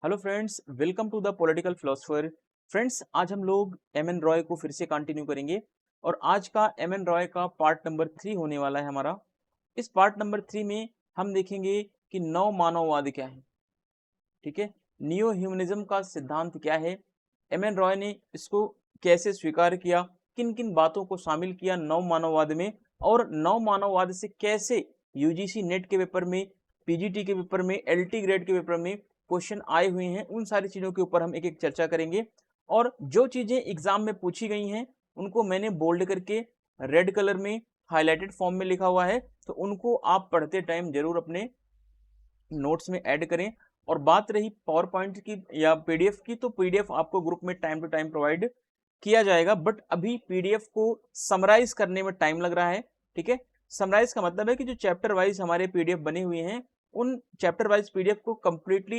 Hello friends, welcome to the political philosopher. Friends, आज हम लोग एम एन रॉय को फिर से कंटिन्यू करेंगे और आज का एम एन रॉय का पार्ट नंबर 3 होने वाला है हमारा। इस पार्ट नंबर 3 में हम देखेंगे कि नव मानववाद क्या है। ठीक है, नियो ह्यूमनिज्म का सिद्धांत क्या है, एम एन रॉय ने इसको कैसे स्वीकार किया, किन किन बातों को शामिल किया नव मानववाद में, और नव मानववाद से कैसे यूजीसी नेट के पेपर में, पीजीटी के पेपर में, एलटी ग्रेड के पेपर में क्वेश्चन आए हुए हैं। उन सारी चीजों के ऊपर हम एक एक चर्चा करेंगे और जो चीजें एग्जाम में पूछी गई हैं उनको मैंने बोल्ड करके रेड कलर में हाईलाइटेड फॉर्म में लिखा हुआ है, तो उनको आप पढ़ते टाइम जरूर अपने नोट्स में ऐड करें। और बात रही पावर पॉइंट की या पीडीएफ की, तो पीडीएफ आपको ग्रुप में टाइम टू टाइम प्रोवाइड किया जाएगा, बट अभी पीडीएफ को समराइज करने में टाइम लग रहा है। ठीक है, समराइज का मतलब है कि जो चैप्टर वाइज हमारे पीडीएफ बने हुए हैं उन चैप्टर वाइज पीडीएफ को कंप्लीटली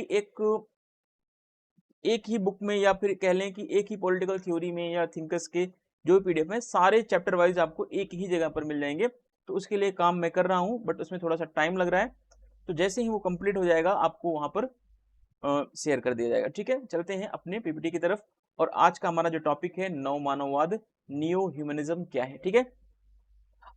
एक ही बुक में, या फिर कह लें कि एक ही पॉलिटिकल थ्योरी में या थिंकर्स के जो पीडीएफ है सारे चैप्टर वाइज आपको एक ही जगह पर मिल जाएंगे। तो उसके लिए काम मैं कर रहा हूं, बट उसमें थोड़ा सा टाइम लग रहा है। तो जैसे ही वो कंप्लीट हो जाएगा आपको वहां पर शेयर कर दिया जाएगा। ठीक है, चलते हैं अपने पीपीटी की तरफ। और आज का हमारा जो टॉपिक है नव मानववाद, नियो ह्यूमनिज्म क्या है। ठीक है,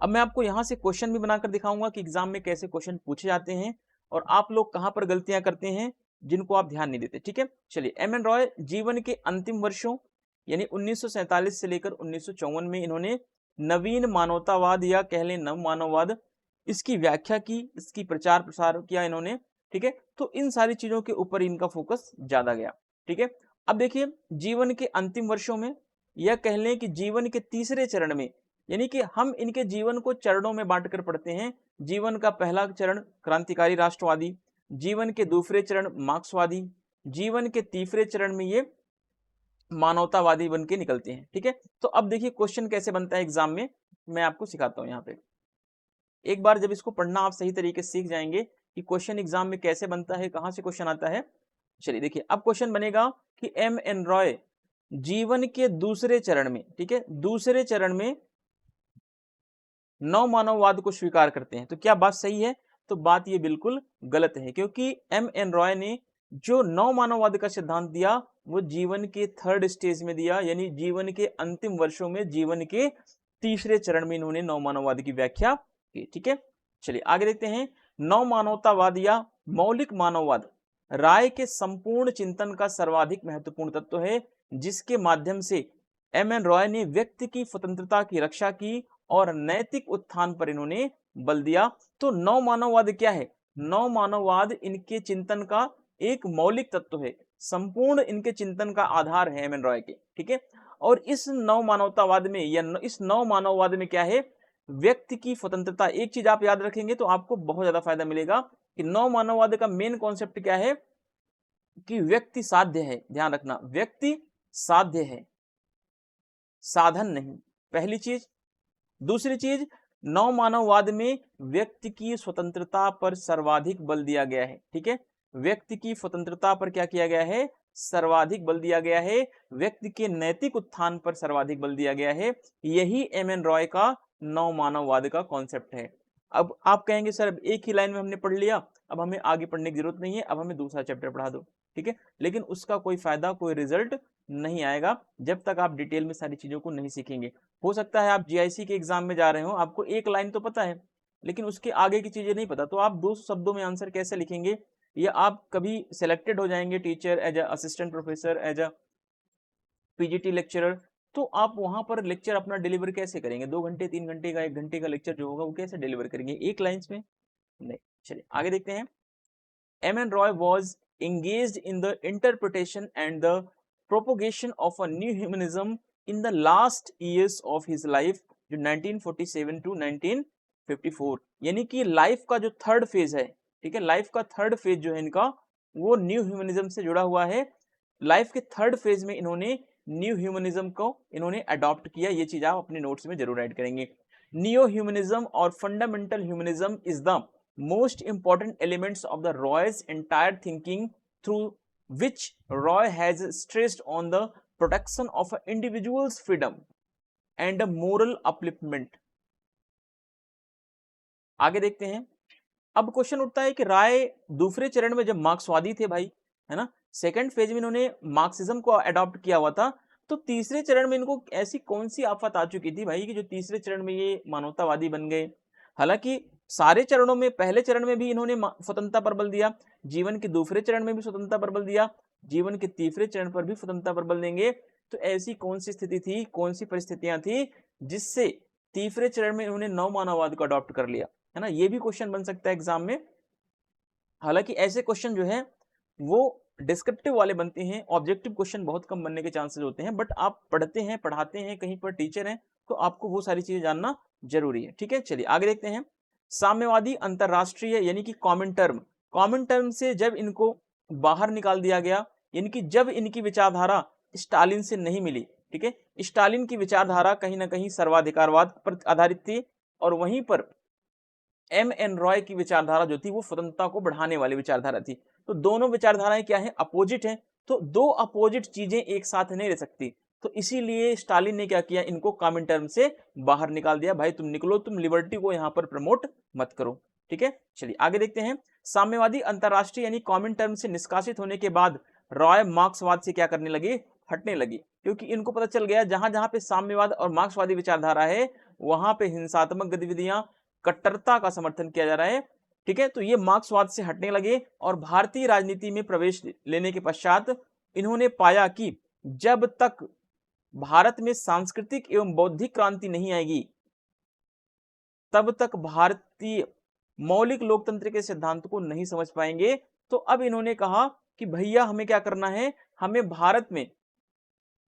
अब मैं आपको यहां से क्वेश्चन भी बनाकर दिखाऊंगा कि एग्जाम में कैसे क्वेश्चन पूछे जाते हैं और आप लोग कहां पर गलतियां करते हैं जिनको आप ध्यान नहीं देते। ठीक है, चलिए, एम एन रॉय जीवन के अंतिम वर्षों यानी 1947 से लेकर 1954 में इन्होंने नवीन मानवतावाद या कह लें नव मानववाद, इसकी व्याख्या की, इसकी प्रचार प्रसार किया इन्होंने। ठीक है, तो इन सारी चीजों के ऊपर इनका फोकस ज्यादा गया। ठीक है, अब देखिए, जीवन के अंतिम वर्षों में या कह लें कि जीवन के तीसरे चरण में, यानी कि हम इनके जीवन को चरणों में बांटकर पढ़ते हैं। जीवन का पहला चरण क्रांतिकारी राष्ट्रवादी, जीवन के दूसरे चरण मार्क्सवादी, जीवन के तीसरे चरण में ये मानवतावादी बन के निकलते हैं। ठीक है, तो अब देखिए क्वेश्चन कैसे बनता है एग्जाम में, मैं आपको सिखाता हूं। यहाँ पे एक बार जब इसको पढ़ना आप सही तरीके से सीख जाएंगे कि क्वेश्चन एग्जाम में कैसे बनता है, कहां से क्वेश्चन आता है। चलिए देखिए, अब क्वेश्चन बनेगा कि एम एन रॉय जीवन के दूसरे चरण में, ठीक है, दूसरे चरण में नव मानववाद को स्वीकार करते हैं। तो क्या बात सही है? तो बात ये बिल्कुल गलत है, क्योंकि एम एन रॉय ने जो नव मानववाद का सिद्धांत दिया वो जीवन के थर्ड स्टेज में दिया, यानी जीवन के अंतिम वर्षों में, जीवन के तीसरे चरण में इन्होंने नव मानववाद की व्याख्या की। ठीक है, चलिए आगे देखते हैं। नव मानवतावाद या मौलिक मानववाद राय के संपूर्ण चिंतन का सर्वाधिक महत्वपूर्ण तत्व है, जिसके माध्यम से एम एन रॉय ने व्यक्ति की स्वतंत्रता की रक्षा की और नैतिक उत्थान पर इन्होंने बल दिया। तो नव मानववाद क्या है? नव मानववाद इनके चिंतन का एक मौलिक तत्व है, संपूर्ण इनके चिंतन का आधार है एम एन रॉय के। ठीक है, और इस नव मानवतावाद में या इस नव मानववाद में क्या है? व्यक्ति की स्वतंत्रता। एक चीज आप याद रखेंगे तो आपको बहुत ज्यादा फायदा मिलेगा कि नव मानववाद का मेन कॉन्सेप्ट क्या है कि व्यक्ति साध्य है। ध्यान रखना, व्यक्ति साध्य है, साधन नहीं, पहली चीज। दूसरी चीज, नव मानववाद में व्यक्ति की स्वतंत्रता पर सर्वाधिक बल दिया गया है। ठीक है, व्यक्ति की स्वतंत्रता पर क्या किया गया है? सर्वाधिक बल दिया गया है। व्यक्ति के नैतिक उत्थान पर सर्वाधिक बल दिया गया है। यही एम एन रॉय का नव मानववाद का कॉन्सेप्ट है। अब आप कहेंगे सर एक ही लाइन में हमने पढ़ लिया, अब हमें आगे पढ़ने की जरूरत नहीं है, अब हमें दूसरा चैप्टर पढ़ा दो। ठीक है, लेकिन उसका कोई फायदा, कोई रिजल्ट नहीं आएगा जब तक आप डिटेल में सारी चीजों को नहीं सीखेंगे। हो सकता है आप जीआईसी के एग्जाम में जा रहे हो, आपको एक लाइन तो पता है लेकिन उसके आगे की चीजें नहीं पता, तो आप 200 शब्दों में आंसर कैसे लिखेंगे? या आप कभी सिलेक्टेड हो जाएंगे teacher as a assistant professor, as a PGT lecturer, तो आप वहां पर लेक्चर अपना डिलीवर कैसे करेंगे? 2 घंटे 3 घंटे का 1 घंटे का लेक्चर जो होगा वो कैसे डिलीवर करेंगे एक लाइन्स में? नहीं। चलिए आगे देखते हैं। M N Roy was engaged in the interpretation and the propagation of a new humanism in the last years of his life, जो 1947 to 1954, यानी कि लाइफ का जो थर्ड फेज है, ठीक है, लाइफ का थर्ड फेज जो है इनका वो न्यू ह्यूमनिज्म से जुड़ा हुआ है। लाइफ के थर्ड फेज में इन्होंने न्यू ह्यूमनिज्म को इन्होंने अडॉप्ट किया। ये चीज आप अपने नोट्स में जरूर ऐड करेंगे। नियो ह्यूमनिज्म और fundamental humanism is the most important elements of the Roy's entire thinking, through which Roy has stressed on the protection of an individual's freedom and a moral upliftment। आगे देखते हैं। अब question उठता है कि राय दूसरे चरण में जब मार्क्सवादी थे भाई, है ना। सेकंड फेज में इन्होंने मार्क्सिज्म को अडॉप्ट किया हुआ था। तो तीसरे चरण में इनको ऐसी कौन सी आफत आ चुकी थी भाई कि जो तीसरे चरण में ये मानवतावादी बन गए। हालांकि सारे चरणों में, पहले चरण में भी इन्होंने स्वतंत्रता पर बल दिया, जीवन के दूसरे चरण में भी स्वतंत्रता पर बल दिया, जीवन के तीसरे चरण पर भी स्वतंत्रता पर बल देंगे। तो ऐसी कौन सी स्थिति थी, कौन सी परिस्थितियां थी जिससे तीसरे चरण में इन्होंने नव मानववाद को अडॉप्ट कर लिया, है ना। ये भी क्वेश्चन बन सकता है एग्जाम में। हालांकि ऐसे क्वेश्चन जो है वो डिस्क्रिप्टिव वाले बनते हैं, ऑब्जेक्टिव क्वेश्चन बहुत कम बनने के चांसेस होते हैं। बट आप पढ़ते हैं, पढ़ाते हैं, कहीं पर टीचर हैं, तो आपको वो सारी चीजें जानना जरूरी है। ठीक है, चलिए आगे देखते हैं। साम्यवादी अंतरराष्ट्रीय यानी कि कॉमन टर्म, कॉमन टर्म से जब इनको बाहर निकाल दिया गया, यानी कि जब इनकी विचारधारा स्टालिन से नहीं मिली, ठीक है, स्टालिन की विचारधारा कहीं ना कहीं सर्वाधिकारवाद पर आधारित थी, और वहीं पर एम रॉय की विचारधारा जो थी वो स्वतंत्रता को बढ़ाने वाली विचारधारा थी। तो दोनों विचारधाराएं क्या है, अपोजिट हैं। तो दो अपोजिट चीजें एक साथ नहीं रह सकती, तो इसीलिए स्टालिन ने क्या किया, इनको कॉमन टर्म से बाहर निकाल दिया, भाई तुम निकलो, तुम लिबर्टी को यहां पर प्रमोट मत करो। ठीक है, चलिए आगे देखते हैं। साम्यवादी अंतरराष्ट्रीय यानी कॉमन टर्म से निष्कासित होने के बाद रॉय मार्क्सवाद से क्या करने लगे, हटने लगी, क्योंकि इनको पता चल गया जहां जहां पे साम्यवाद और मार्क्सवादी विचारधारा है वहां पे हिंसात्मक गतिविधियां, कट्टरता का समर्थन किया जा रहा है। ठीक है, तो ये मार्क्सवाद से हटने लगे, और भारतीय राजनीति में प्रवेश लेने के पश्चात इन्होंने पाया कि जब तक भारत में सांस्कृतिक एवं बौद्धिक क्रांति नहीं आएगी तब तक भारतीय मौलिक लोकतंत्र के सिद्धांत को नहीं समझ पाएंगे। तो अब इन्होंने कहा कि भैया हमें क्या करना है, हमें भारत में,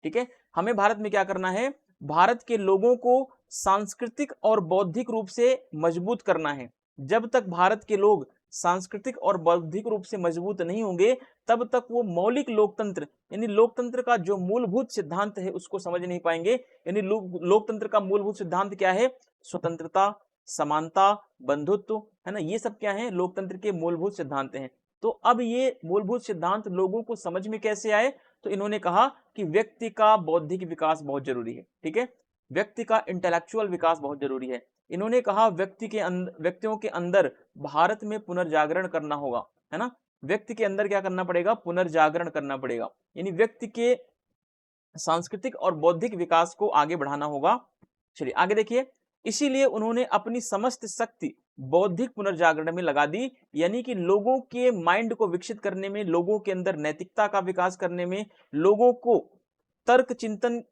ठीक है, हमें भारत में क्या करना है, भारत के लोगों को सांस्कृतिक और बौद्धिक रूप से मजबूत करना है। जब तक भारत के लोग सांस्कृतिक और बौद्धिक रूप से मजबूत नहीं होंगे तब तक वो मौलिक लोकतंत्र यानी लोकतंत्र का जो मूलभूत सिद्धांत है उसको समझ नहीं पाएंगे। यानी लोकतंत्र का मूलभूत सिद्धांत क्या है, स्वतंत्रता, समानता, बंधुत्व, है ना, ये सब क्या है, लोकतंत्र के मूलभूत सिद्धांत हैं। तो अब ये मूलभूत सिद्धांत लोगों को समझ में कैसे आए, तो इन्होंने कहा कि व्यक्ति का बौद्धिक विकास बहुत जरूरी है। ठीक है, व्यक्ति का इंटेलेक्चुअल विकास बहुत जरूरी है। इन्होंने कहा व्यक्तियों के अंदर भारत में पुनर्जागरण करना होगा, है ना, व्यक्ति के अंदर क्या करना पड़ेगा, पुनर्जागरण करना पड़ेगा, यानी व्यक्ति के सांस्कृतिक और बौद्धिक विकास को आगे बढ़ाना होगा। चलिए आगे देखिए। इसीलिए उन्होंने अपनी समस्त शक्ति बौद्धिक पुनर्जागरण में लगा दी, यानी कि लोगों के माइंड को विकसित करने में, लोगों के अंदर नैतिकता का विकास करने में, लोगों को तर्क चिंतन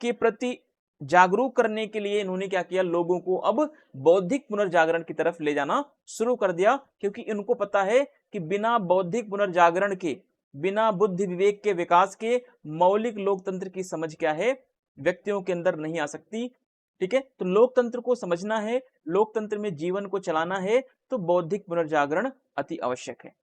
के प्रति जागरूक करने के लिए इन्होंने क्या किया, लोगों को अब बौद्धिक पुनर्जागरण की तरफ ले जाना शुरू कर दिया। क्योंकि इनको पता है कि बिना बौद्धिक पुनर्जागरण के, बिना बुद्धि विवेक के विकास के मौलिक लोकतंत्र की समझ क्या है, व्यक्तियों के अंदर नहीं आ सकती। ठीक है, तो लोकतंत्र को समझना है, लोकतंत्र में जीवन को चलाना है, तो बौद्धिक पुनर्जागरण अति आवश्यक है।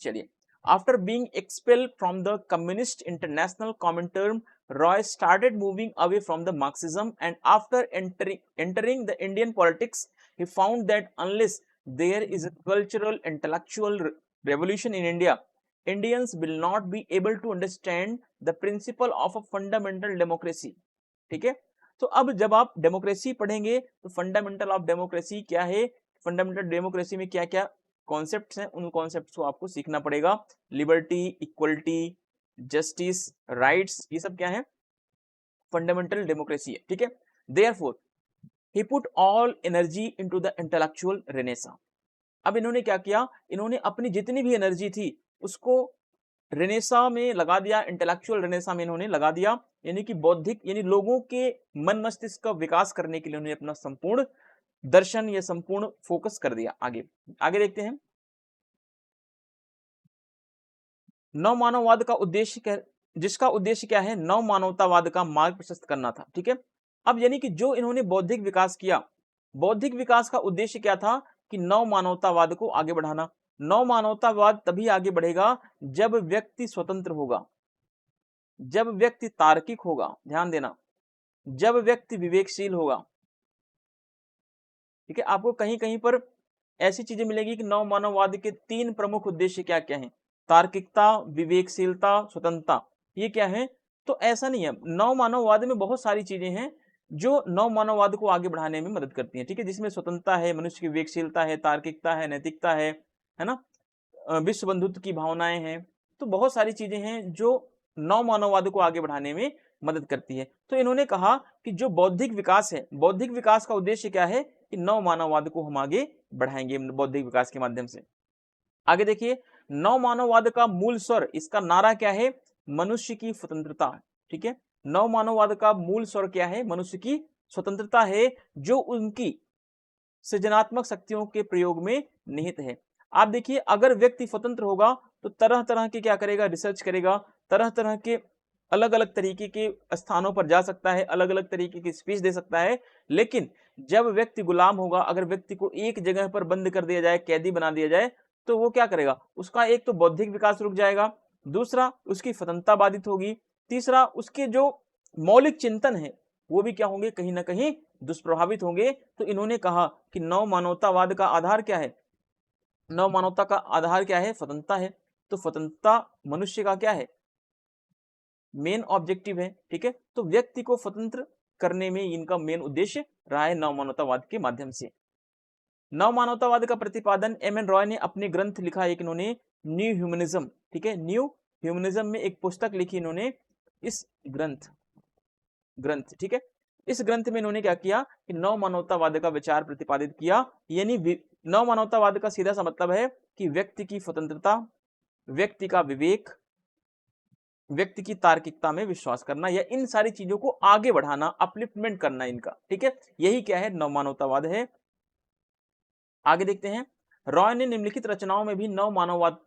चलिए, after being expelled from the communist international Comintern, Roy started moving away from the Marxism, and after entering the Indian politics, he found that unless there is a cultural intellectual revolution in India, Indians will not be able to understand the principle of a fundamental democracy. ठीक है, तो अब जब आप democracy पढ़ेंगे तो fundamental of democracy क्या है, फंडामेंटल डेमोक्रेसी में क्या क्या कॉन्सेप्ट्स हैं, उन कॉन्सेप्ट्स को आपको सीखना पड़ेगा। लिबर्टी, इक्वलिटी, जस्टिस, राइट्स, ये सब क्या है, फंडामेंटल डेमोक्रेसी है। ठीक है, therefore he put all energy into the intellectual Renaissance. अब इन्होंने क्या किया, इन्होंने अपनी जितनी भी एनर्जी थी उसको रेनेसा में लगा दिया, इंटेलेक्चुअल रेनेसा में इन्होंने लगा दिया, यानी कि बौद्धिक, यानी लोगों के मन मस्तिष्क का विकास करने के लिए उन्होंने अपना संपूर्ण दर्शन या संपूर्ण फोकस कर दिया। आगे आगे देखते हैं। नव मानववाद का उद्देश्य जिसका उद्देश्य क्या है, नव मानवतावाद का मार्ग प्रशस्त करना था। ठीक है, अब यानी कि जो इन्होंने बौद्धिक विकास किया, बौद्धिक विकास का उद्देश्य क्या था कि नव मानवतावाद को आगे बढ़ाना। नव मानवतावाद तभी आगे बढ़ेगा जब व्यक्ति स्वतंत्र होगा, जब व्यक्ति तार्किक होगा, ध्यान देना, जब व्यक्ति विवेकशील होगा। ठीक है, आपको कहीं कहीं पर ऐसी चीजें मिलेगी कि नव मानववाद के 3 प्रमुख उद्देश्य क्या क्या हैं, तार्किकता, विवेकशीलता, स्वतंत्रता, ये क्या है। तो ऐसा नहीं है, नव मानववाद में बहुत सारी चीजें हैं जो नव मानववाद को आगे बढ़ाने में मदद करती हैं। ठीक है, जिसमें स्वतंत्रता है, मनुष्य की विवेकशीलता है, तार्किकता है, नैतिकता है ना, विश्व बंधुत्व की भावनाएं हैं। तो बहुत सारी चीजें हैं जो नव मानववाद को आगे बढ़ाने में मदद करती है। तो इन्होंने कहा कि जो बौद्धिक विकास है, बौद्धिक विकास का उद्देश्य क्या है कि नव मानववाद को हम आगे बढ़ाएंगे बौद्धिक विकास के माध्यम से। आगे देखिए, नव मानववाद का मूल स्वर, इसका नारा क्या है? मनुष्य की स्वतंत्रता। ठीक है, नव मानववाद का मूल स्वर क्या है? मनुष्य की स्वतंत्रता है, जो उनकी सृजनात्मक शक्तियों के प्रयोग में निहित है। आप देखिए, अगर व्यक्ति स्वतंत्र होगा तो तरह तरह के क्या करेगा? रिसर्च करेगा, तरह तरह के अलग अलग तरीके के स्थानों पर जा सकता है, अलग अलग तरीके की स्पीच दे सकता है। लेकिन जब व्यक्ति गुलाम होगा, अगर व्यक्ति को एक जगह पर बंद कर दिया जाए, कैदी बना दिया जाए, तो वो क्या करेगा? उसका एक तो बौद्धिक विकास रुक जाएगा, दूसरा उसकी स्वतंत्रता बाधित होगी, तीसरा उसके जो मौलिक चिंतन है वो भी क्या होंगे? कहीं ना कहीं दुष्प्रभावित होंगे। तो इन्होंने कहा कि नव मानवतावाद का आधार क्या है? नव मानवता का आधार क्या है? स्वतंत्रता है। तो स्वतंत्रता मनुष्य का क्या है? मेन ऑब्जेक्टिव है। ठीक है, तो व्यक्ति को स्वतंत्र करने में इनका मेन उद्देश्य रहा है नव मानवतावाद के माध्यम से। नव मानवतावाद का प्रतिपादन एम एन रॉय ने अपने ग्रंथ लिखा एक, इन्होंने न्यू ह्यूमनिज्म। ठीक है, न्यू ह्यूमनिज्म में एक पुस्तक लिखी इन्होंने, इस ग्रंथ ठीक है, इस ग्रंथ में इन्होंने क्या किया कि नव मानवतावाद का विचार प्रतिपादित किया। यानी नव मानवतावाद का सीधा सा मतलब है कि व्यक्ति की स्वतंत्रता, व्यक्ति का विवेक, व्यक्ति की तार्किकता में विश्वास करना, या इन सारी चीजों को आगे बढ़ाना, अपलिफ्टमेंट करना इनका। ठीक है, यही क्या है? नव मानवतावाद है। आगे देखते हैं, रॉय ने निम्नलिखित रचनाओं में भी नव मानववाद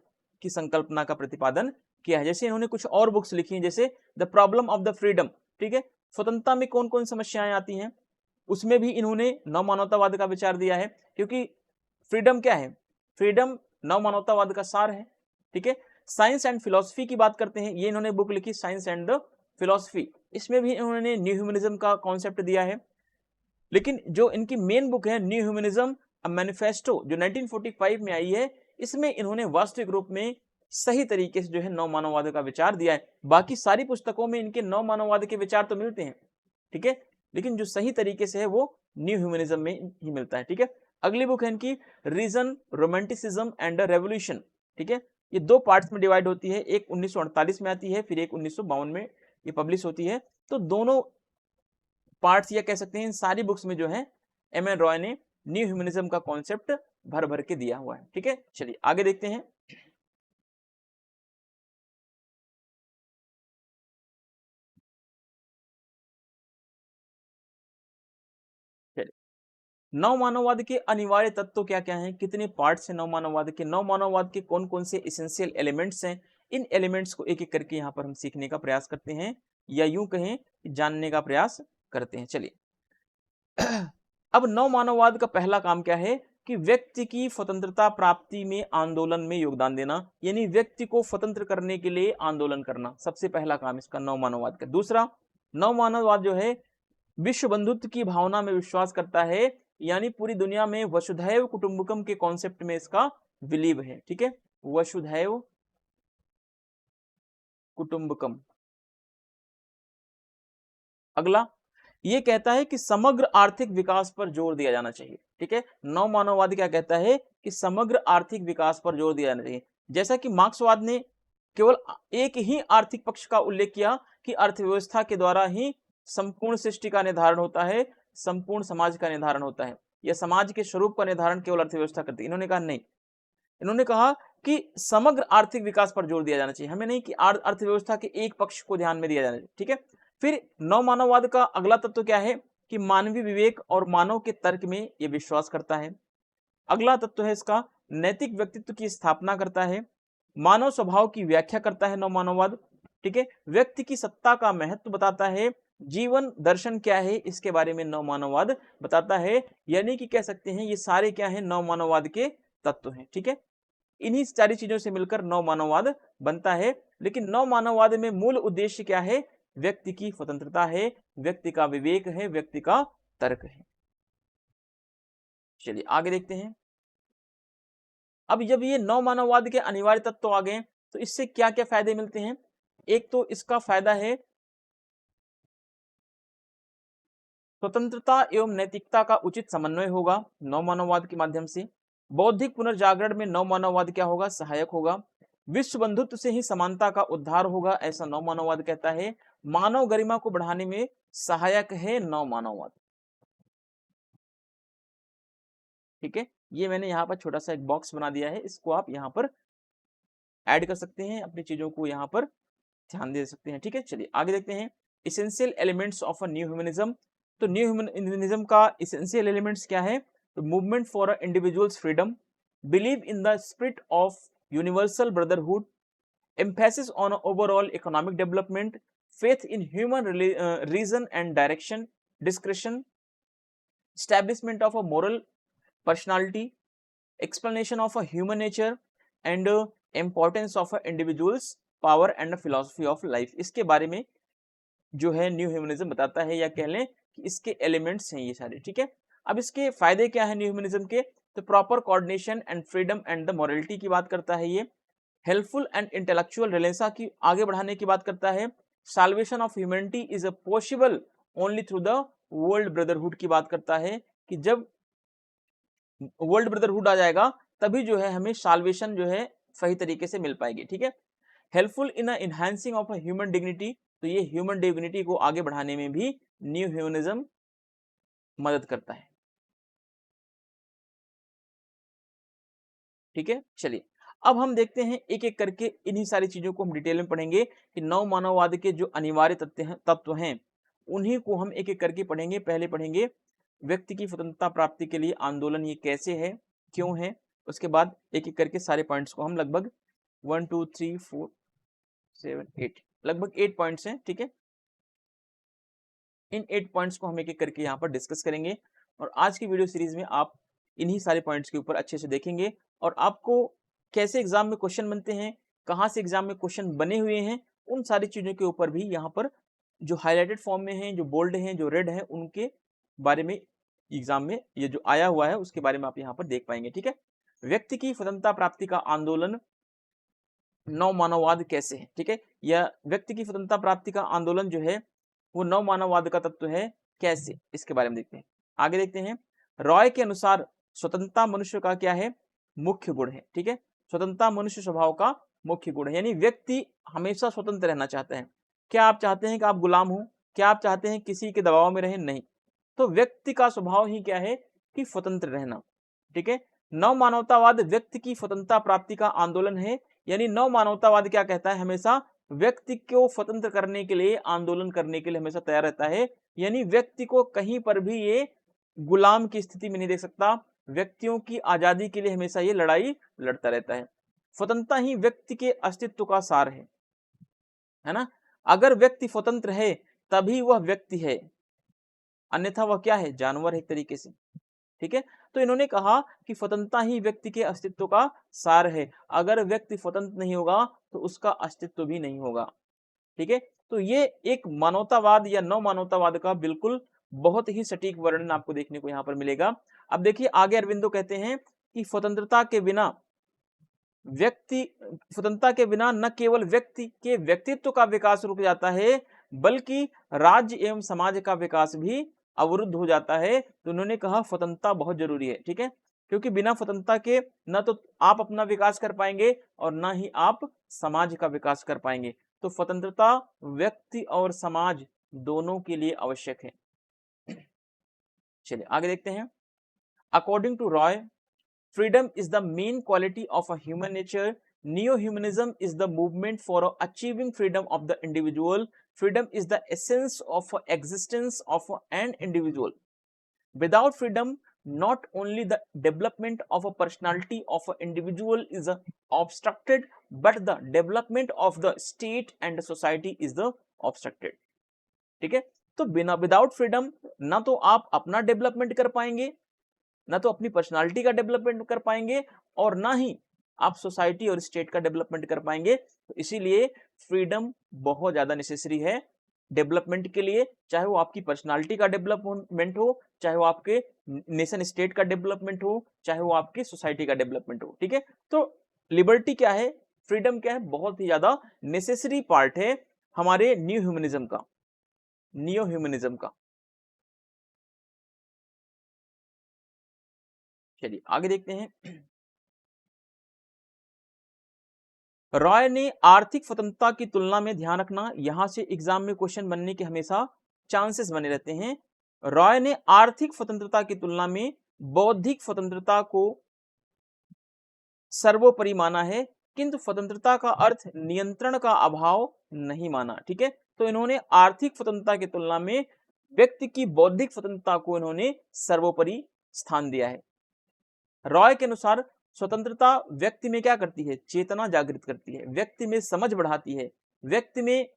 की संकल्पना का प्रतिपादन किया है। जैसे इन्होंने कुछ और बुक्स लिखी हैं, जैसे the problem of the freedom. ठीक है, स्वतंत्रता में कौन कौन समस्याएं आती हैं, उसमें भी इन्होंने नव मानवतावाद का विचार दिया है। क्योंकि फ्रीडम क्या है? फ्रीडम नव मानवतावाद का सार है। ठीक है, साइंस एंड फिलोसफी की बात करते हैं, ये इन्होंने बुक लिखी साइंस एंड फिलोसफी, इसमें भी इन्होंने न्यू ह्यूमनिज्म का कॉन्सेप्ट दिया है। लेकिन जो इनकी मेन बुक है न्यू ह्यूमनिज्म मैनिफेस्टो, जो 1945 में आई है, इसमें इन्होंने वास्तविक रूप में सही तरीके से जो है नव मानववाद का विचार दिया है। बाकी सारी पुस्तकों में इनके नव मानववाद के विचार तो मिलते हैं, ठीक है, लेकिन जो सही तरीके से है वो न्यू ह्यूमनिज्म में ही मिलता है। ठीक है, अगली बुक है इनकी रीजन, रोमांटिसिज्म एंड रेवोल्यूशन। ठीक है, ये दो पार्ट्स में डिवाइड होती है, एक 1948 में आती है, फिर एक 1952 में ये पब्लिश होती है। तो दोनों पार्ट्स या कह सकते हैं इन सारी बुक्स में जो है एम एन रॉय ने न्यू ह्यूमनिज्म का कॉन्सेप्ट भर भर के दिया हुआ है। ठीक है, चलिए आगे देखते हैं। नव मानववाद के अनिवार्य तत्व क्या क्या हैं, कितने पार्ट्स हैं नव मानववाद के, नव मानववाद के कौन कौन से इसेंशियल एलिमेंट्स हैं, इन एलिमेंट्स को एक एक करके यहाँ पर हम सीखने का प्रयास करते हैं, या यूं कहें जानने का प्रयास करते हैं। चलिए अब नव मानववाद का पहला काम क्या है कि व्यक्ति की स्वतंत्रता प्राप्ति में आंदोलन में योगदान देना, यानी व्यक्ति को स्वतंत्र करने के लिए आंदोलन करना, सबसे पहला काम इसका नव मानववाद का। दूसरा, नव मानववाद जो है विश्व बंधुत्व की भावना में विश्वास करता है, यानी पूरी दुनिया में वसुधैव कुटुंबकम के कॉन्सेप्ट में इसका बिलीव है। ठीक है, वसुधैव कुटुंबकम। अगला, ये कहता है कि समग्र आर्थिक विकास पर जोर दिया जाना चाहिए। ठीक है, नव मानववाद क्या कहता है कि समग्र आर्थिक विकास पर जोर दिया जाना चाहिए। जैसा कि मार्क्सवाद ने केवल एक ही आर्थिक पक्ष का उल्लेख किया कि अर्थव्यवस्था के द्वारा ही संपूर्ण सृष्टि का निर्धारण होता है, संपूर्ण समाज का निर्धारण होता है, या समाज के स्वरूप का निर्धारण केवल अर्थव्यवस्था करती है। इन्होंने कहा नहीं, इन्होंने कहा कि समग्र आर्थिक विकास पर जोर दिया जाना चाहिए, हमें नहीं कि अर्थव्यवस्था के एक पक्ष को ध्यान में दिया जाना चाहिए। ठीक है, फिर नव मानववाद का अगला तत्व क्या है कि मानवीय विवेक और मानव के तर्क में यह विश्वास करता है। अगला तत्व है इसका नैतिक व्यक्तित्व की स्थापना करता है, मानव स्वभाव की व्याख्या करता है नव मानववाद। ठीक है, व्यक्ति की सत्ता का महत्व बताता है, जीवन दर्शन क्या है इसके बारे में नव मानववाद बताता है। यानी कि कह सकते हैं ये सारे क्या है, नव मानववाद के तत्व हैं। ठीक है, इन्हीं सारी चीजों से मिलकर नव मानववाद बनता है। लेकिन नव मानववाद में मूल उद्देश्य क्या है? व्यक्ति की स्वतंत्रता है, व्यक्ति का विवेक है, व्यक्ति का तर्क है। चलिए आगे देखते हैं। अब जब ये नव मानववाद के अनिवार्य तत्व आ गए तो इससे क्या क्या फायदे मिलते हैं? एक तो इसका फायदा है स्वतंत्रता एवं नैतिकता का उचित समन्वय होगा नव मानववाद के माध्यम से। बौद्धिक पुनर्जागरण में नव मानववाद क्या होगा? सहायक होगा। विश्व बंधुत्व से ही समानता का उद्धार होगा, ऐसा नव मानववाद कहता है। मानव गरिमा को बढ़ाने में सहायक है नव मानववाद। ठीक है, ये मैंने यहाँ पर छोटा सा एक बॉक्स बना दिया है, इसको आप यहाँ पर ऐड कर सकते हैं, अपनी चीजों को यहाँ पर ध्यान दे सकते हैं। ठीक है, चलिए आगे देखते हैं। Essential elements of a new humanism. तो न्यू ह्यूमनिज्म का इसेंशियल एलिमेंट्स क्या है? तो movement for a individuals freedom, believe in the spirit of universal brotherhood, emphasis on overall economic development, faith in human reason and direction, discretion, establishment of a moral personality, explanation of a human nature, and importance of a individual's power and a philosophy of life। इसके बारे में जो है new humanism बताता है, या कह लें कि इसके एलिमेंट्स हैं ये सारे। ठीक है, अब इसके फायदे क्या है न्यू ह्यूमनिज्म के? तो proper coordination and freedom and the morality की बात करता है ये। हेल्पफुल एंड इंटेलेक्चुअल रिलेंसा की आगे बढ़ाने की बात करता है। Salvation of humanity is a possible only through the world brotherhood की बात करता है, कि जब वर्ल्ड ब्रदरहुड आ जाएगा तभी जो है हमें साल्वेशन जो है सही तरीके से मिल पाएगी। ठीक है, helpful in enhancing of human dignity, तो ये ह्यूमन डिग्निटी को आगे बढ़ाने में भी न्यू ह्यूमनिज्म मदद करता है। ठीक है, चलिए अब हम देखते हैं एक एक करके, इन्हीं सारी चीजों को हम डिटेल में पढ़ेंगे कि नव मानववाद के जो अनिवार्य तत्व हैं उन्हीं को हम एक एक करके पढ़ेंगे। पहले पढ़ेंगे व्यक्ति की स्वतंत्रता प्राप्ति के लिए आंदोलन, ये कैसे है, क्यों है। उसके बाद एक एक करके सारे पॉइंट्स को हम लगभग 1 2 3 4 7 8 लगभग 8 पॉइंट्स हैं। ठीक है, इन 8 पॉइंट्स को हम एक एक करके यहाँ पर डिस्कस करेंगे, और आज की वीडियो सीरीज में आप इन्हीं सारे पॉइंट्स के ऊपर अच्छे से देखेंगे, और आपको कैसे एग्जाम में क्वेश्चन बनते हैं, कहाँ से एग्जाम में क्वेश्चन बने हुए हैं, उन सारी चीजों के ऊपर भी यहाँ पर जो हाईलाइटेड फॉर्म में हैं, जो बोल्ड हैं, जो रेड है, उनके बारे में एग्जाम में ये जो आया हुआ है उसके बारे में आप यहाँ पर देख पाएंगे। ठीक है, व्यक्ति की स्वतंत्रता प्राप्ति का आंदोलन नव मानववाद कैसे है। ठीक है, यह व्यक्ति की स्वतंत्रता प्राप्ति का आंदोलन जो है वो नव मानववाद का तत्व है, कैसे, इसके बारे में देखते हैं। आगे देखते हैं। रॉय के अनुसार स्वतंत्रता मनुष्य का क्या है? मुख्य गुण है। ठीक है, स्वतंत्रता मनुष्य स्वभाव का मुख्य गुण है, यानी व्यक्ति हमेशा स्वतंत्र रहना चाहता है। क्या आप चाहते हैं कि आप गुलाम हो? क्या आप चाहते हैं किसी के दबाव में रहें? नहीं। तो व्यक्ति का स्वभाव ही क्या है कि स्वतंत्र रहना। ठीक है, नव मानवतावाद व्यक्ति की स्वतंत्रता प्राप्ति का आंदोलन है, यानी नव मानवतावाद क्या कहता है? हमेशा व्यक्ति को स्वतंत्र करने के लिए, आंदोलन करने के लिए हमेशा तैयार रहता है, यानी व्यक्ति को कहीं पर भी ये गुलाम की स्थिति में नहीं देख सकता। व्यक्तियों की आजादी के लिए हमेशा ये लड़ाई लड़ता रहता है। स्वतंत्रता ही व्यक्ति के अस्तित्व का सार है ना। अगर व्यक्ति स्वतंत्र है तभी वह व्यक्ति है, अन्यथा वह क्या है? जानवर है एक तरीके से। ठीक है, तो इन्होंने कहा कि स्वतंत्रता ही व्यक्ति के अस्तित्व का सार है। अगर व्यक्ति स्वतंत्र नहीं होगा तो उसका अस्तित्व भी नहीं होगा। ठीक है, तो ये एक मानवतावाद या नव मानवतावाद का बिल्कुल बहुत ही सटीक वर्णन आपको देखने को यहाँ पर मिलेगा। अब देखिए आगे अरविंदो कहते हैं कि स्वतंत्रता के बिना स्वतंत्रता के बिना न केवल व्यक्ति के व्यक्तित्व का विकास रुक जाता है, बल्कि राज्य एवं समाज का विकास भी अवरुद्ध हो जाता है। तो उन्होंने कहा स्वतंत्रता बहुत जरूरी है। ठीक है, क्योंकि बिना स्वतंत्रता के न तो आप अपना विकास कर पाएंगे और न ही आप समाज का विकास कर पाएंगे। तो स्वतंत्रता व्यक्ति और समाज दोनों के लिए आवश्यक है। चलिए आगे देखते हैं। According to Roy, freedom is the main quality of a human nature. Neo-humanism is the movement for achieving freedom of the individual. Freedom is the essence of existence of an individual. Without freedom, not only the development of a personality of an individual is obstructed, but the development of the state and the society is the obstructed. ठीक है, तो बिना without freedom ना तो आप अपना development कर पाएंगे, ना तो अपनी पर्सनालिटी का डेवलपमेंट कर पाएंगे, और ना ही आप सोसाइटी और स्टेट का डेवलपमेंट कर पाएंगे। तो इसीलिए फ्रीडम बहुत ज्यादा नेसेसरी है डेवलपमेंट के लिए, चाहे वो आपकी पर्सनालिटी का डेवलपमेंट हो, चाहे वो आपके नेशन स्टेट का डेवलपमेंट हो, चाहे वो आपकी सोसाइटी का डेवलपमेंट हो। ठीक है, तो लिबर्टी क्या है, फ्रीडम क्या है, बहुत ही ज्यादा नेसेसरी पार्ट है हमारे न्यू ह्यूमनिज्म का। चलिए आगे देखते हैं। रॉय ने आर्थिक स्वतंत्रता की तुलना में, ध्यान रखना यहां से एग्जाम में क्वेश्चन बनने के हमेशा चांसेस बने रहते हैं। रॉय ने आर्थिक स्वतंत्रता की तुलना में बौद्धिक स्वतंत्रता को सर्वोपरि माना है, किंतु स्वतंत्रता का अर्थ नियंत्रण का अभाव नहीं माना। ठीक है, तो इन्होंने आर्थिक स्वतंत्रता की तुलना में व्यक्ति की बौद्धिक स्वतंत्रता को इन्होंने सर्वोपरि स्थान दिया है। रॉय के अनुसार स्वतंत्रता व्यक्ति में क्या करती है, चेतना जागृत करती है, व्यक्ति में समझ बढ़ाती है, व्यक्ति में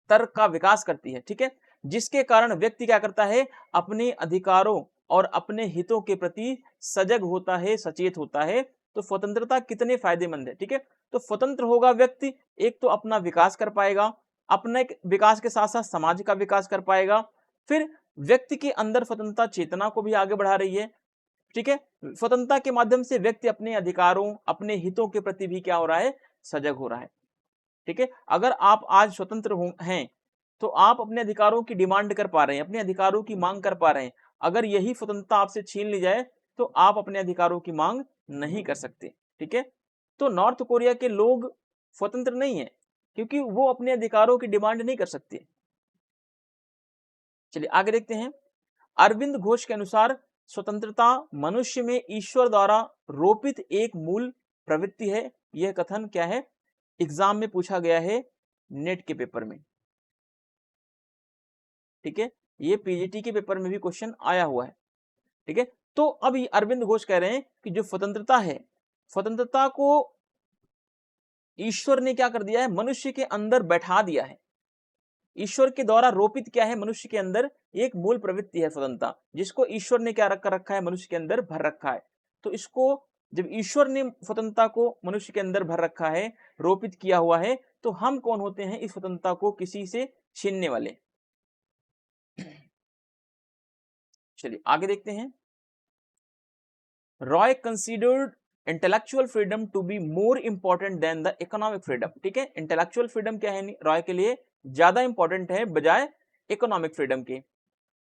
तर्क का विकास करती है। ठीक है, जिसके कारण व्यक्ति क्या करता है, अपने अधिकारों और अपने हितों के प्रति सजग होता है, सचेत होता है। तो स्वतंत्रता कितने फायदेमंद है। ठीक है, तो स्वतंत्र होगा व्यक्ति, एक तो अपना विकास कर पाएगा, अपने विकास के साथ साथ समाज का विकास कर पाएगा। फिर व्यक्ति के अंदर स्वतंत्रता चेतना को भी आगे बढ़ा रही है। ठीक है, स्वतंत्रता के माध्यम से व्यक्ति अपने अधिकारों, अपने हितों के प्रति भी क्या हो रहा है, सजग हो रहा है। ठीक है, अगर आप आज स्वतंत्र हैं तो आप अपने अधिकारों की डिमांड कर पा रहे हैं, अपने अधिकारों की मांग कर पा रहे हैं। अगर यही स्वतंत्रता आपसे छीन ली जाए तो आप अपने अधिकारों की मांग नहीं कर सकते। ठीक है, तो नॉर्थ कोरिया के लोग स्वतंत्र नहीं है क्योंकि वो अपने अधिकारों की डिमांड नहीं कर सकते। चलिए आगे देखते हैं। अरविंद घोष के अनुसार स्वतंत्रता मनुष्य में ईश्वर द्वारा रोपित एक मूल प्रवृत्ति है। यह कथन क्या है, एग्जाम में पूछा गया है, नेट के पेपर में। ठीक है, ये पीजीटी के पेपर में भी क्वेश्चन आया हुआ है। ठीक है, तो अभी अरविंद घोष कह रहे हैं कि जो स्वतंत्रता है, स्वतंत्रता को ईश्वर ने क्या कर दिया है, मनुष्य के अंदर बैठा दिया है। ईश्वर के द्वारा रोपित क्या है, मनुष्य के अंदर एक मूल प्रवृत्ति है स्वतंत्रता, जिसको ईश्वर ने क्या रख रखा है, मनुष्य के अंदर भर रखा है। तो इसको जब ईश्वर ने स्वतंत्रता को मनुष्य के अंदर भर रखा है, रोपित किया हुआ है, तो हम कौन होते हैं इस स्वतंत्रता को किसी से छीनने वाले। चलिए आगे देखते हैं। Roy considered intellectual freedom to be more important than the economic freedom. ठीक है, इंटेलेक्चुअल फ्रीडम क्या है रॉय के लिए, ज्यादा इंपॉर्टेंट है बजाय इकोनॉमिक फ्रीडम के।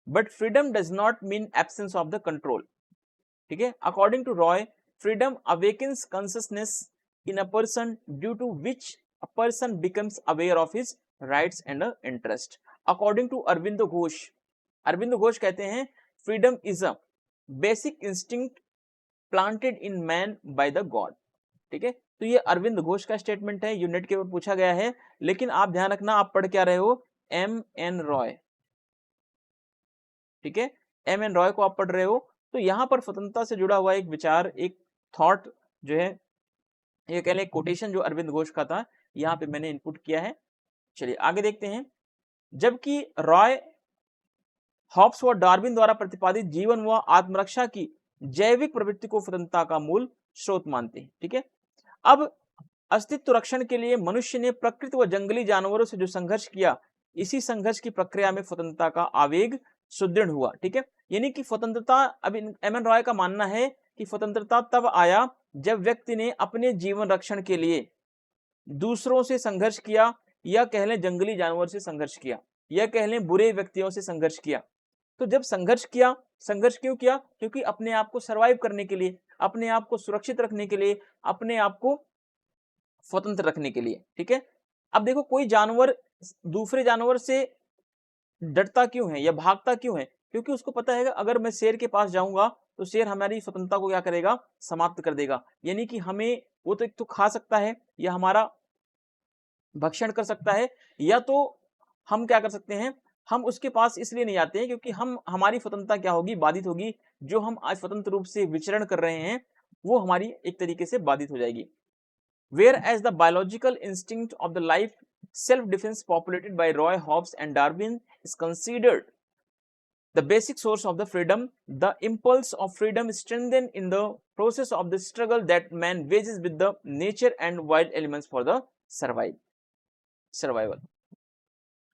But freedom does not mean absence of the control. ठीक है, according to Roy, freedom awakens consciousness in a person due to which a person becomes aware of his rights and interest. According to Aurobindo Ghosh, Aurobindo Ghosh कहते हैं freedom is a basic instinct planted in man by the god. ठीक है, तो ये अरविंद घोष का statement है, unit के ऊपर पूछा गया है। लेकिन आप ध्यान रखना, आप पढ़ क्या रहे हो, एम एन रॉय। ठीक है, एम एन रॉय को आप पढ़ रहे हो। तो यहां पर स्वतंत्रता से जुड़ा हुआ एक विचार, एक थॉट जो है, ये कह लें कोटेशन जो अरविंद घोष का था, यहाँ पे मैंने इनपुट किया है। चलिए आगे देखते हैं। जबकि रॉय हॉब्स व डार्विन द्वारा प्रतिपादित जीवन व आत्मरक्षा की जैविक प्रवृत्ति को स्वतंत्रता का मूल स्रोत मानते हैं। ठीक है, अब अस्तित्व रक्षण के लिए मनुष्य ने प्रकृति व जंगली जानवरों से जो संघर्ष किया, इसी संघर्ष की प्रक्रिया में स्वतंत्रता का आवेग सुदृढ़ हुआ। ठीक है, यानी कि स्वतंत्रता, अब एम एन रॉय का मानना है कि स्वतंत्रता तब आया जब व्यक्ति ने अपने जीवन रक्षण के लिए दूसरों से संघर्ष किया, या कह लें जंगली जानवर से संघर्ष किया, या कह लें बुरे व्यक्तियों से संघर्ष किया। तो जब संघर्ष किया, संघर्ष क्यों किया, क्योंकि अपने आप को सरवाइव करने के लिए, अपने आप को सुरक्षित रखने के लिए, अपने आप को स्वतंत्र रखने के लिए। ठीक है, अब देखो कोई जानवर दूसरे जानवर से डरता क्यों है या भागता क्यों है, क्योंकि उसको पता है अगर मैं शेर के पास जाऊंगा तो शेर हमारी स्वतंत्रता को क्या करेगा, समाप्त कर देगा। यानी कि हमें वो तो एक तो खा सकता है या हमारा भक्षण कर सकता है, या तो हम क्या कर सकते हैं, हम उसके पास इसलिए नहीं आते हैं क्योंकि हम, हमारी स्वतंत्रता क्या होगी, बाधित होगी। जो हम आज स्वतंत्र रूप से विचरण कर रहे हैं वो हमारी एक तरीके से बाधित हो जाएगी। Whereas the biological instinct of the life self-defense populated by Roy Hobbes and Darwin is considered the basic source of the freedom, the impulse of freedom is strengthened in the process of the struggle that man wages with the nature and wild elements for the survival.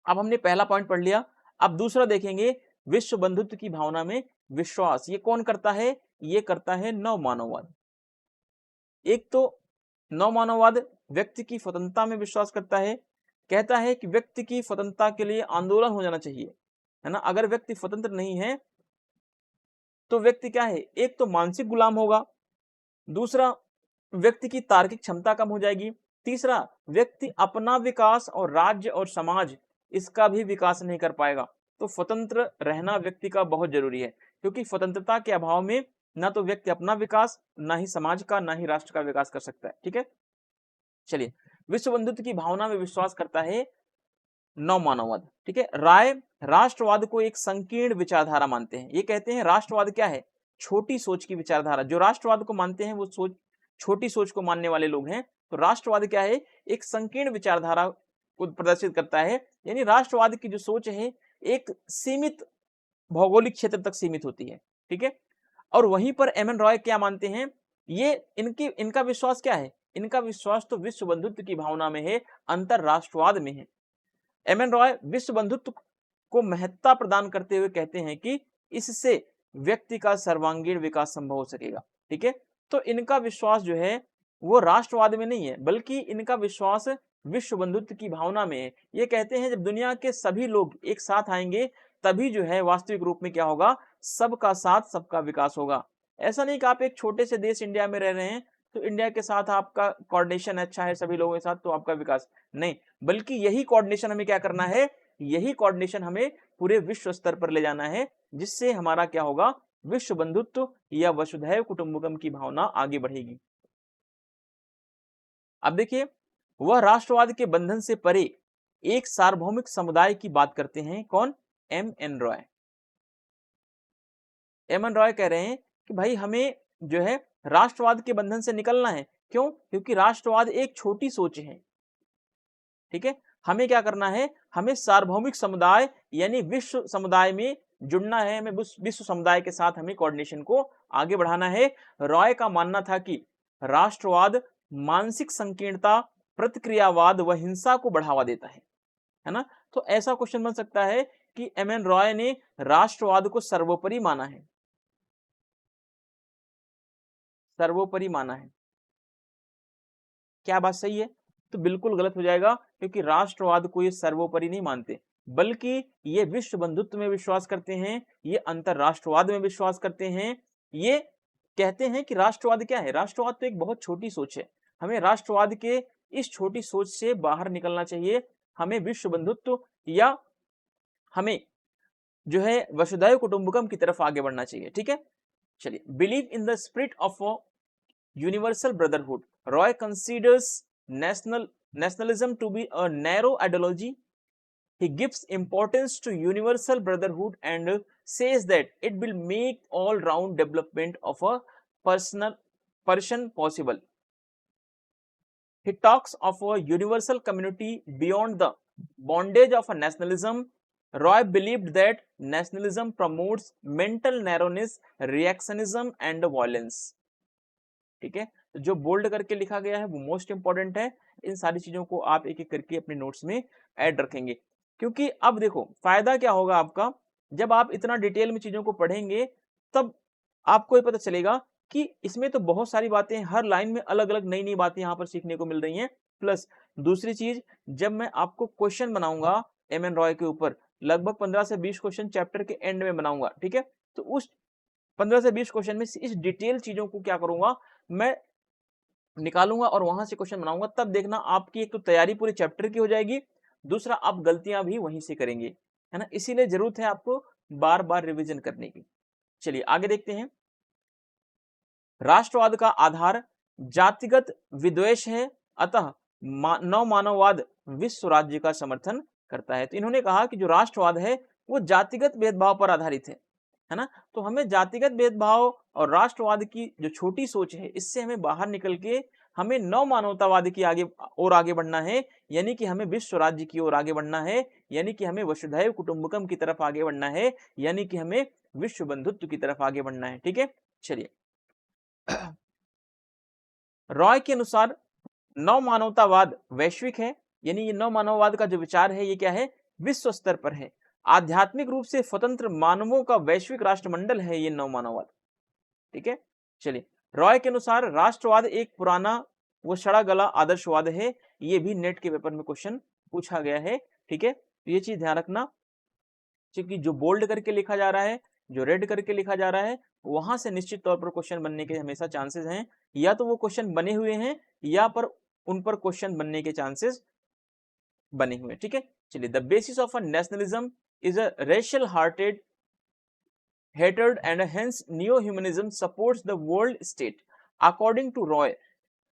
अब हमने पहला point पढ़ लिया। अब दूसरा देखेंगे, विश्व बंधुत्व की भावना में विश्वास। ये कौन करता है, ये करता है नव मानववाद। एक तो नव मानववाद व्यक्ति की स्वतंत्रता में विश्वास करता है, कहता है कि व्यक्ति की स्वतंत्रता के लिए आंदोलन हो जाना चाहिए, है ना। अगर व्यक्ति स्वतंत्र नहीं है तो व्यक्ति क्या है, एक तो मानसिक गुलाम होगा, दूसरा व्यक्ति की तार्किक क्षमता कम हो जाएगी, तीसरा व्यक्ति अपना विकास और राज्य और समाज इसका भी विकास नहीं कर पाएगा। तो स्वतंत्र रहना व्यक्ति का बहुत जरूरी है, क्योंकि स्वतंत्रता के अभाव में ना तो व्यक्ति अपना विकास, ना ही समाज का, ना ही राष्ट्र का विकास कर सकता है। ठीक है, चलिए, विश्व बंधुत्व की भावना में विश्वास करता है नव मानववाद। ठीक है, राय राष्ट्रवाद को एक संकीर्ण विचारधारा मानते हैं। ये कहते हैं राष्ट्रवाद क्या है, छोटी सोच की विचारधारा। जो राष्ट्रवाद को मानते हैं वो सोच, छोटी सोच को मानने वाले लोग हैं। तो राष्ट्रवाद क्या है, एक संकीर्ण विचारधारा को प्रदर्शित करता है, यानी राष्ट्रवाद की जो सोच है एक सीमित भौगोलिक क्षेत्र तक सीमित होती है। ठीक है, और वहीं पर एम एन रॉय क्या मानते हैं, ये इनका विश्वास क्या है, इनका विश्वास तो विश्व बंधुत्व की भावना में है, अंतरराष्ट्रवाद में है। एम एन रॉय विश्व बंधुत्व को महत्ता प्रदान करते हुए कहते हैं कि इससे व्यक्ति का सर्वांगीण विकास संभव हो सकेगा। ठीक है, तो इनका विश्वास जो है वो राष्ट्रवाद में नहीं है, बल्कि इनका विश्वास विश्व बंधुत्व की भावना में है। ये कहते हैं जब दुनिया के सभी लोग एक साथ आएंगे तभी जो है वास्तविक रूप में क्या होगा, सबका साथ सबका विकास होगा। ऐसा नहीं कि आप एक छोटे से देश इंडिया में रह रहे हैं तो इंडिया के साथ आपका कोऑर्डिनेशन अच्छा है सभी लोगों के साथ तो आपका विकास नहीं, बल्कि यही कोऑर्डिनेशन हमें क्या करना है, यही कोऑर्डिनेशन हमें पूरे विश्व स्तर पर ले जाना है, जिससे हमारा क्या होगा, विश्व बंधुत्व या वसुधैव कुटुंबकम की भावना आगे बढ़ेगी। अब देखिए, वह राष्ट्रवाद के बंधन से परे एक सार्वभौमिक समुदाय की बात करते हैं। कौन, M N Roy. M N Roy कह रहे हैं कि भाई हमें जो है राष्ट्रवाद के बंधन से निकलना है। क्यों, क्योंकि राष्ट्रवाद एक छोटी सोच है। ठीक है, हमें क्या करना है, हमें सार्वभौमिक समुदाय यानी विश्व समुदाय में जुड़ना है, हमें विश्व समुदाय के साथ हमें कोऑर्डिनेशन को आगे बढ़ाना है। रॉय का मानना था कि राष्ट्रवाद मानसिक संकीर्णता, प्रतिक्रियावाद व हिंसा को बढ़ावा देता है ना। तो ऐसा क्वेश्चन बन सकता है कि एम एन रॉय ने राष्ट्रवाद को सर्वोपरि माना है, सर्वोपरि माना है। क्या बात सही है, तो बिल्कुल गलत हो जाएगा, क्योंकि राष्ट्रवाद को ये सर्वोपरि नहीं मानते, बल्कि ये विश्व बंधुत्व में विश्वास करते हैं, ये अंतरराष्ट्रवाद में विश्वास करते हैं। ये कहते हैं कि राष्ट्रवाद क्या है, राष्ट्रवाद तो एक बहुत छोटी सोच है, हमें राष्ट्रवाद के इस छोटी सोच से बाहर निकलना चाहिए, हमें विश्व बंधुत्व या हमें जो है वसुधैव कुटुंबकम की तरफ आगे बढ़ना चाहिए। ठीक है, चलिए, believe in the spirit of universal brotherhood. Roy considers nationalism to be a narrow ideology. He gives importance to universal brotherhood and says that it will make all-round development of a person possible. He talks of a universal community beyond the bondage of a nationalism. Roy believed that nationalism promotes mental narrowness, reactionism and violence. ठीक है, तो जो bold करके लिखा गया है वो most important है। इन सारी चीजों को आप एक एक करके अपने नोट्स में ऐड रखेंगे, क्योंकि अब देखो फायदा क्या होगा आपका, जब आप इतना डिटेल में चीजों को पढ़ेंगे तब आपको ये पता चलेगा कि इसमें तो बहुत सारी बातें, हर लाइन में अलग अलग नई नई बातें यहाँ पर सीखने को मिल रही हैं। प्लस दूसरी चीज, जब मैं आपको क्वेश्चन बनाऊंगा एम एन रॉय के ऊपर, लगभग 15 से 20 क्वेश्चन चैप्टर के एंड में बनाऊंगा। ठीक है, तो उस 15 से 20 क्वेश्चन में इस डिटेल चीजों को क्या करूंगा, मैं निकालूंगा और वहां से क्वेश्चन बनाऊंगा। तब देखना आपकी एक तो तैयारी पूरे चैप्टर की हो जाएगी, दूसरा आप गलतियां भी वहीं से करेंगे, है ना। इसीलिए जरूरत है आपको बार बार रिवीजन करने की। चलिए आगे देखते हैं। राष्ट्रवाद का आधार जातिगत विद्वेष है, अतः नव मानववाद विश्व राज्य का समर्थन करता है। तो इन्होंने कहा कि जो राष्ट्रवाद है वो जातिगत भेदभाव पर आधारित है ना। तो हमें जातिगत भेदभाव और राष्ट्रवाद की जो छोटी सोच है इससे हमें बाहर निकल के हमें नव मानवतावाद की आगे बढ़ना है, यानी कि हमें विश्व राज्य की ओर आगे बढ़ना है, यानी कि हमें वसुधैव कुटुंबकम की तरफ आगे बढ़ना है, यानी कि हमें विश्व बंधुत्व की तरफ आगे बढ़ना है। ठीक है, चलिए रॉय के अनुसार नव मानवतावाद वैश्विक है, यानी ये नव मानववाद का जो विचार है ये क्या है, विश्व स्तर पर है। आध्यात्मिक रूप से स्वतंत्र मानवों का वैश्विक राष्ट्रमंडल है ये नव मानववाद। ठीक है, चलिए रॉय के अनुसार राष्ट्रवाद एक पुराना वो सड़ा गला आदर्शवाद है। ये भी नेट के पेपर में क्वेश्चन पूछा गया है। ठीक है, तो ये चीज ध्यान रखना, क्योंकि जो बोल्ड करके लिखा जा रहा है, जो रेड करके लिखा जा रहा है, वहां से निश्चित तौर पर क्वेश्चन बनने के हमेशा चांसेस हैं, या तो वो क्वेश्चन बने हुए हैं या पर उन पर क्वेश्चन बनने के चांसेस बने हुए हैं। ठीक है, चलिए, the basis of a nationalism is a racial hearted hatred and hence neo-humanism supports the world state. According to Roy,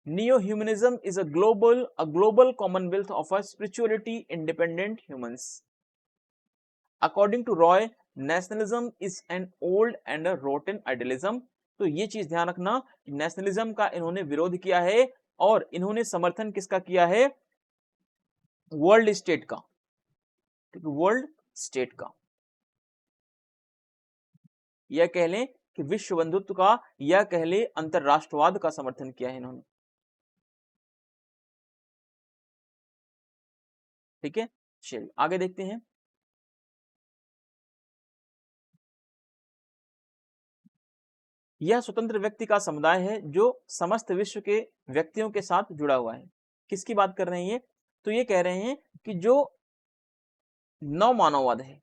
neo-humanism is a global commonwealth of a spirituality independent humans. According to Roy, nationalism is an old and a rotten idealism. तो ये चीज ध्यान रखना कि nationalism का इन्होंने विरोध किया है और इन्होंने समर्थन किसका किया है? वर्ल्ड स्टेट का, वर्ल्ड स्टेट का, या कह लें कि विश्व बंधुत्व का, या कह लें अंतरराष्ट्रवाद का समर्थन किया है इन्होंने। ठीक है, चलिए आगे देखते हैं। यह स्वतंत्र व्यक्ति का समुदाय है जो समस्त विश्व के व्यक्तियों के साथ जुड़ा हुआ है। किसकी बात कर रहे हैं ये? तो ये कह रहे हैं कि जो नव मानववाद है,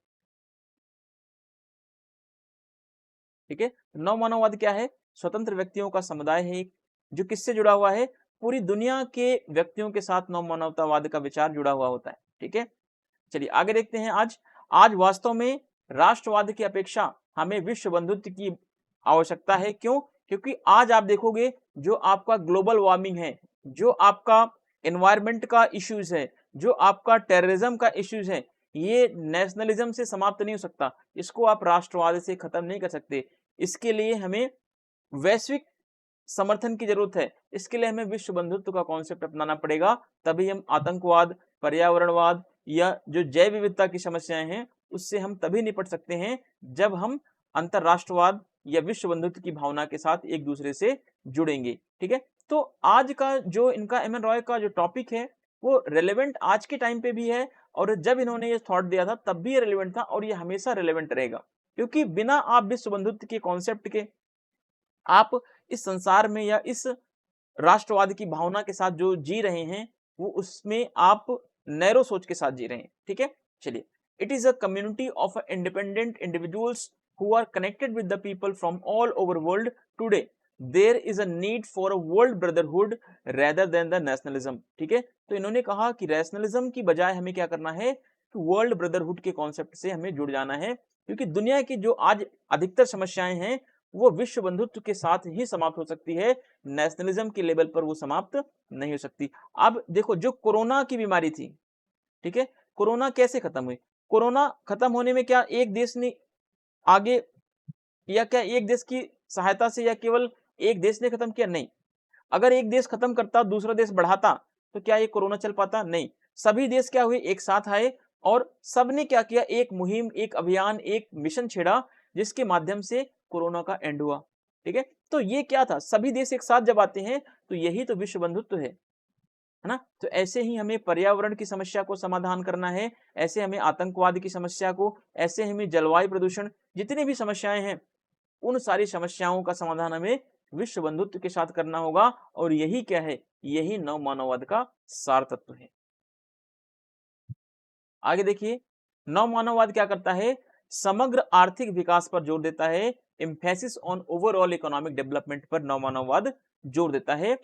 ठीक है, नव मानववाद क्या है? स्वतंत्र व्यक्तियों का समुदाय है एक, जो किससे जुड़ा हुआ है? पूरी दुनिया के व्यक्तियों के साथ नव मानवतावाद का विचार जुड़ा हुआ होता है। ठीक है, चलिए आगे देखते हैं। आज वास्तव में राष्ट्रवाद की अपेक्षा हमें विश्व बंधुत्व की आवश्यकता है। क्यों? क्योंकि आज आप देखोगे जो आपका ग्लोबल वार्मिंग है, जो आपका एनवायरमेंट का इश्यूज है, जो आपका टेररिज्म का इश्यूज है, ये नेशनलिज्म से समाप्त नहीं हो सकता। इसको आप राष्ट्रवाद से खत्म नहीं कर सकते। इसके लिए हमें वैश्विक समर्थन की जरूरत है। इसके लिए हमें विश्व बंधुत्व का कॉन्सेप्ट अपनाना पड़ेगा, तभी हम आतंकवाद, पर्यावरणवाद या जो जैव विविधता की समस्याएं हैं उससे हम तभी निपट सकते हैं जब हम अंतरराष्ट्रवाद या विश्व बंधुत्व की भावना के साथ एक दूसरे से जुड़ेंगे। ठीक है, तो आज का जो इनका एम एन रॉय का जो टॉपिक है वो रेलेवेंट आज के टाइम पे भी है, और जब इन्होंने ये थॉट दिया था तब भी ये रेलेवेंट था, और ये हमेशा रेलेवेंट रहेगा। क्योंकि बिना आप विश्व बंधुत्व के कॉन्सेप्ट के आप इस संसार में या इस राष्ट्रवाद की भावना के साथ जो जी रहे हैं वो उसमें आप नैरो सोच के साथ जी रहे हैं। ठीक है, चलिए, it is a community of independent individuals who are connected with the people from all over world today. There is a need for a world brotherhood rather than the nationalism. ठीक है, तो इन्होंने कहा कि रैशनलिज्म की बजाय हमें क्या करना है कि वर्ल्ड ब्रदरहुड के कॉन्सेप्ट से हमें जुड़ जाना है, क्योंकि दुनिया की जो आज अधिकतर समस्याएं हैं वो विश्व बंधुत्व के साथ ही समाप्त हो सकती है, नेशनलिज्म के लेवल पर वो समाप्त नहीं हो सकती। अब देखो, जो कोरोना की बीमारी थी, ठीक है, कोरोना कैसे खत्म हुई? कोरोना खत्म होने में क्या एक देश ने आगे, या क्या एक देश की सहायता से, या केवल एक देश ने खत्म किया? नहीं। अगर एक देश खत्म करता, दूसरा देश बढ़ाता, तो क्या ये कोरोना चल पाता? नहीं। सभी देश क्या हुए? एक साथ आए और सबने क्या किया? एक मुहिम, एक अभियान, एक मिशन छेड़ा जिसके माध्यम से कोरोना का एंड हुआ। ठीक है, तो ये क्या था? सभी देश एक साथ जब आते हैं तो यही तो विश्व बंधुत्व है ना? तो ऐसे ही हमें पर्यावरण की समस्या को समाधान करना है, ऐसे हमें आतंकवाद की समस्या को, ऐसे हमें जलवायु प्रदूषण, जितनी भी समस्याएं हैं उन सारी समस्याओं का समाधान हमें विश्व बंधुत्व के साथ करना होगा। और यही क्या है? यही नव मानववाद का सार तत्व है। आगे देखिए, नव मानववाद क्या करता है? समग्र आर्थिक विकास पर जोर देता है। Emphasis on overall economic development पर नव मानववाद जोर देता है।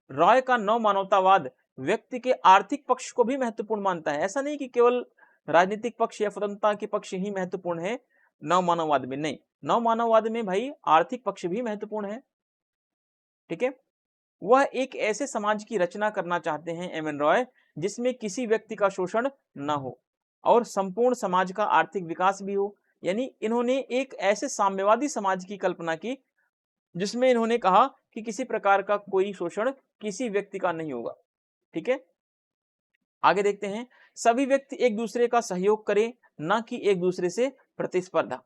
रॉय का नव मानवतावाद व्यक्ति के आर्थिक पक्ष को भी महत्वपूर्ण मानता है। ऐसा नहीं कि केवल राजनीतिक पक्ष या स्वतंत्रता के पक्ष ही महत्वपूर्ण है नव मानववाद में, नहीं, नव मानववाद में भाई आर्थिक पक्ष भी महत्वपूर्ण है। ठीक है, वह एक ऐसे समाज की रचना करना चाहते हैं एम एन रॉय जिसमें किसी व्यक्ति का शोषण न हो और संपूर्ण समाज का आर्थिक विकास भी हो। यानी इन्होंने एक ऐसे साम्यवादी समाज की कल्पना की जिसमें इन्होंने कहा कि किसी प्रकार का कोई शोषण किसी व्यक्ति का नहीं होगा। ठीक है, आगे देखते हैं। सभी व्यक्ति एक दूसरे का सहयोग करें, न कि एक दूसरे से प्रतिस्पर्धा।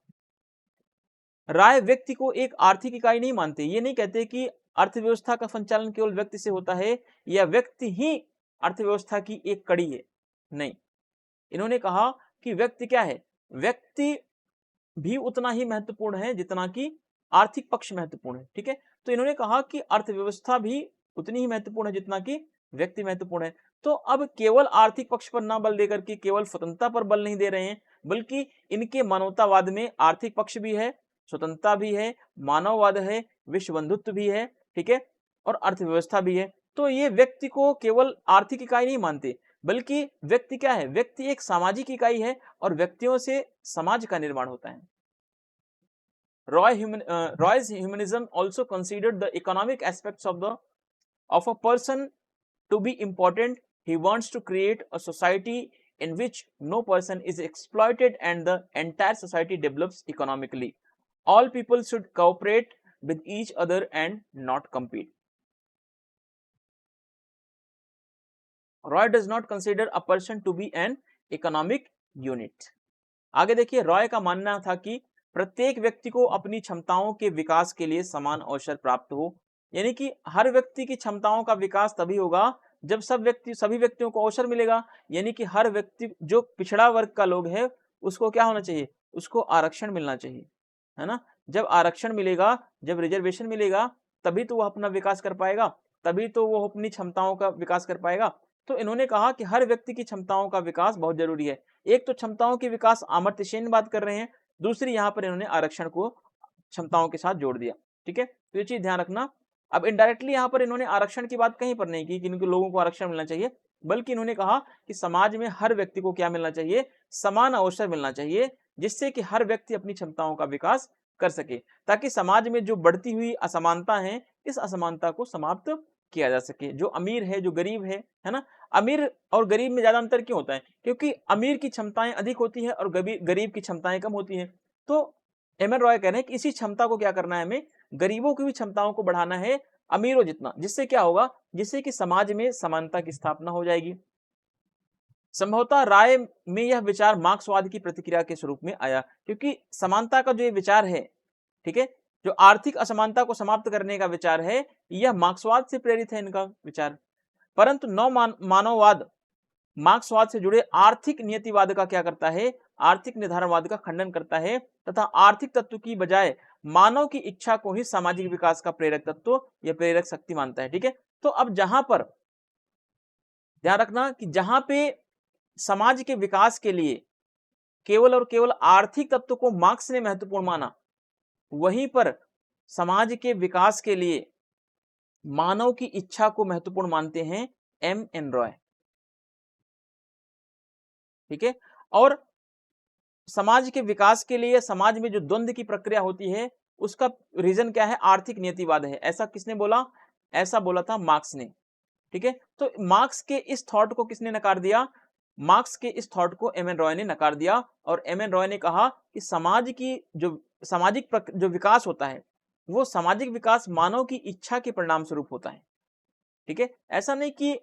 राय व्यक्ति को एक आर्थिक इकाई नहीं मानते। ये नहीं कहते कि अर्थव्यवस्था का संचालन केवल व्यक्ति से होता है या व्यक्ति ही अर्थव्यवस्था की एक कड़ी है। नहीं, इन्होंने कहा कि व्यक्ति क्या है? व्यक्ति भी उतना ही महत्वपूर्ण है जितना कि आर्थिक पक्ष महत्वपूर्ण है। ठीक है, तो इन्होंने कहा कि अर्थव्यवस्था भी उतनी ही महत्वपूर्ण है जितना कि व्यक्ति महत्वपूर्ण है। तो अब केवल आर्थिक पक्ष पर ना बल देकर के केवल स्वतंत्रता पर बल नहीं दे रहे हैं, बल्कि इनके मानवतावाद में आर्थिक पक्ष भी है, स्वतंत्रता भी है, मानववाद है, विश्व बंधुत्व भी है, ठीक है, और अर्थव्यवस्था भी है। तो ये व्यक्ति को केवल आर्थिक इकाई नहीं मानते, बल्कि व्यक्ति क्या है, व्यक्ति एक सामाजिक इकाई है और व्यक्तियों से समाज का निर्माण होता है। Roy's humanism also considered the economic aspects of a person to be important. He wants to create a society in which no person is exploited and the entire society develops economically. All people should cooperate with each other and not compete. Roy does not consider a person to be an economic unit. आगे देखिए, रॉय का मानना था कि प्रत्येक व्यक्ति को अपनी क्षमताओं के विकास के लिए समान अवसर प्राप्त हो, यानी कि हर व्यक्ति की क्षमताओं का विकास तभी होगा जब सभी व्यक्तियों को अवसर मिलेगा। यानी कि हर व्यक्ति, जो पिछड़ा वर्ग का लोग है, उसको क्या होना चाहिए, उसको आरक्षण मिलना चाहिए, है ना। जब आरक्षण मिलेगा, जब रिजर्वेशन मिलेगा, तभी तो वो अपना विकास कर पाएगा, तभी तो वो अपनी क्षमताओं का विकास कर पाएगा। तो इन्होंने कहा कि हर व्यक्ति की क्षमताओं का विकास बहुत जरूरी है। एक तो क्षमताओं के विकास, अमर्त्य सेन बात कर रहे हैं, दूसरी यहाँ पर इन्होंने आरक्षण को क्षमताओं के साथ जोड़ दिया, ठीक है। तो ये चीज ध्यान रखना। अब इनडायरेक्टली यहाँ पर इन्होंने आरक्षण की बात कहीं पर नहीं की कि इनके लोगों को आरक्षण मिलना चाहिए, बल्कि इन्होंने कहा कि समाज में हर व्यक्ति को क्या मिलना चाहिए, समान अवसर मिलना चाहिए, जिससे कि हर व्यक्ति अपनी क्षमताओं का विकास कर सके, ताकि समाज में जो बढ़ती हुई असमानता है, इस असमानता को समाप्त किया जा सके। जो अमीर है, जो गरीब है ना। अमीर और गरीब में ज्यादा अंतर क्यों होता है, क्योंकि अमीर की क्षमताएं अधिक होती है और गरीब की क्षमताएं कम होती हैं। तो एम एन रॉय कह रहे हैं कि इसी क्षमता को क्या करना है, हमें गरीबों की भी क्षमताओं को बढ़ाना है अमीरों जितना, जिससे क्या होगा, जिससे कि समाज में समानता की स्थापना हो जाएगी। संभवतः राय में यह विचार मार्क्सवाद की प्रतिक्रिया के स्वरूप में आया, क्योंकि समानता का जो ये विचार है, ठीक है, जो आर्थिक असमानता को समाप्त करने का विचार है, यह मार्क्सवाद से प्रेरित है इनका विचार। परंतु मानववाद मार्क्सवाद से जुड़े आर्थिक नियतिवाद का क्या करता है, आर्थिक निर्धारणवाद का खंडन करता है, तथा आर्थिक तत्व की बजाय मानव की इच्छा को ही सामाजिक विकास का प्रेरक तत्व या प्रेरक शक्ति मानता है, ठीक है। तो अब जहां पर ध्यान रखना कि जहां पे समाज के विकास के लिए केवल और केवल आर्थिक तत्व को मार्क्स ने महत्वपूर्ण माना, वहीं पर समाज के विकास के लिए मानव की इच्छा को महत्वपूर्ण मानते हैं एम एन रॉय, ठीक है। और समाज के विकास के लिए समाज में जो द्वंद्व की प्रक्रिया होती है, उसका रीजन क्या है, आर्थिक नियतिवाद है। ऐसा किसने बोला, ऐसा बोला था मार्क्स ने, ठीक है। तो मार्क्स के इस थॉट को किसने नकार दिया, मार्क्स के इस थॉट को एम एन रॉय ने नकार दिया, और एम एन रॉय ने कहा कि समाज की जो सामाजिक जो विकास होता है, वो सामाजिक विकास मानव की इच्छा के परिणाम स्वरूप होता है, ठीक है। ऐसा नहीं कि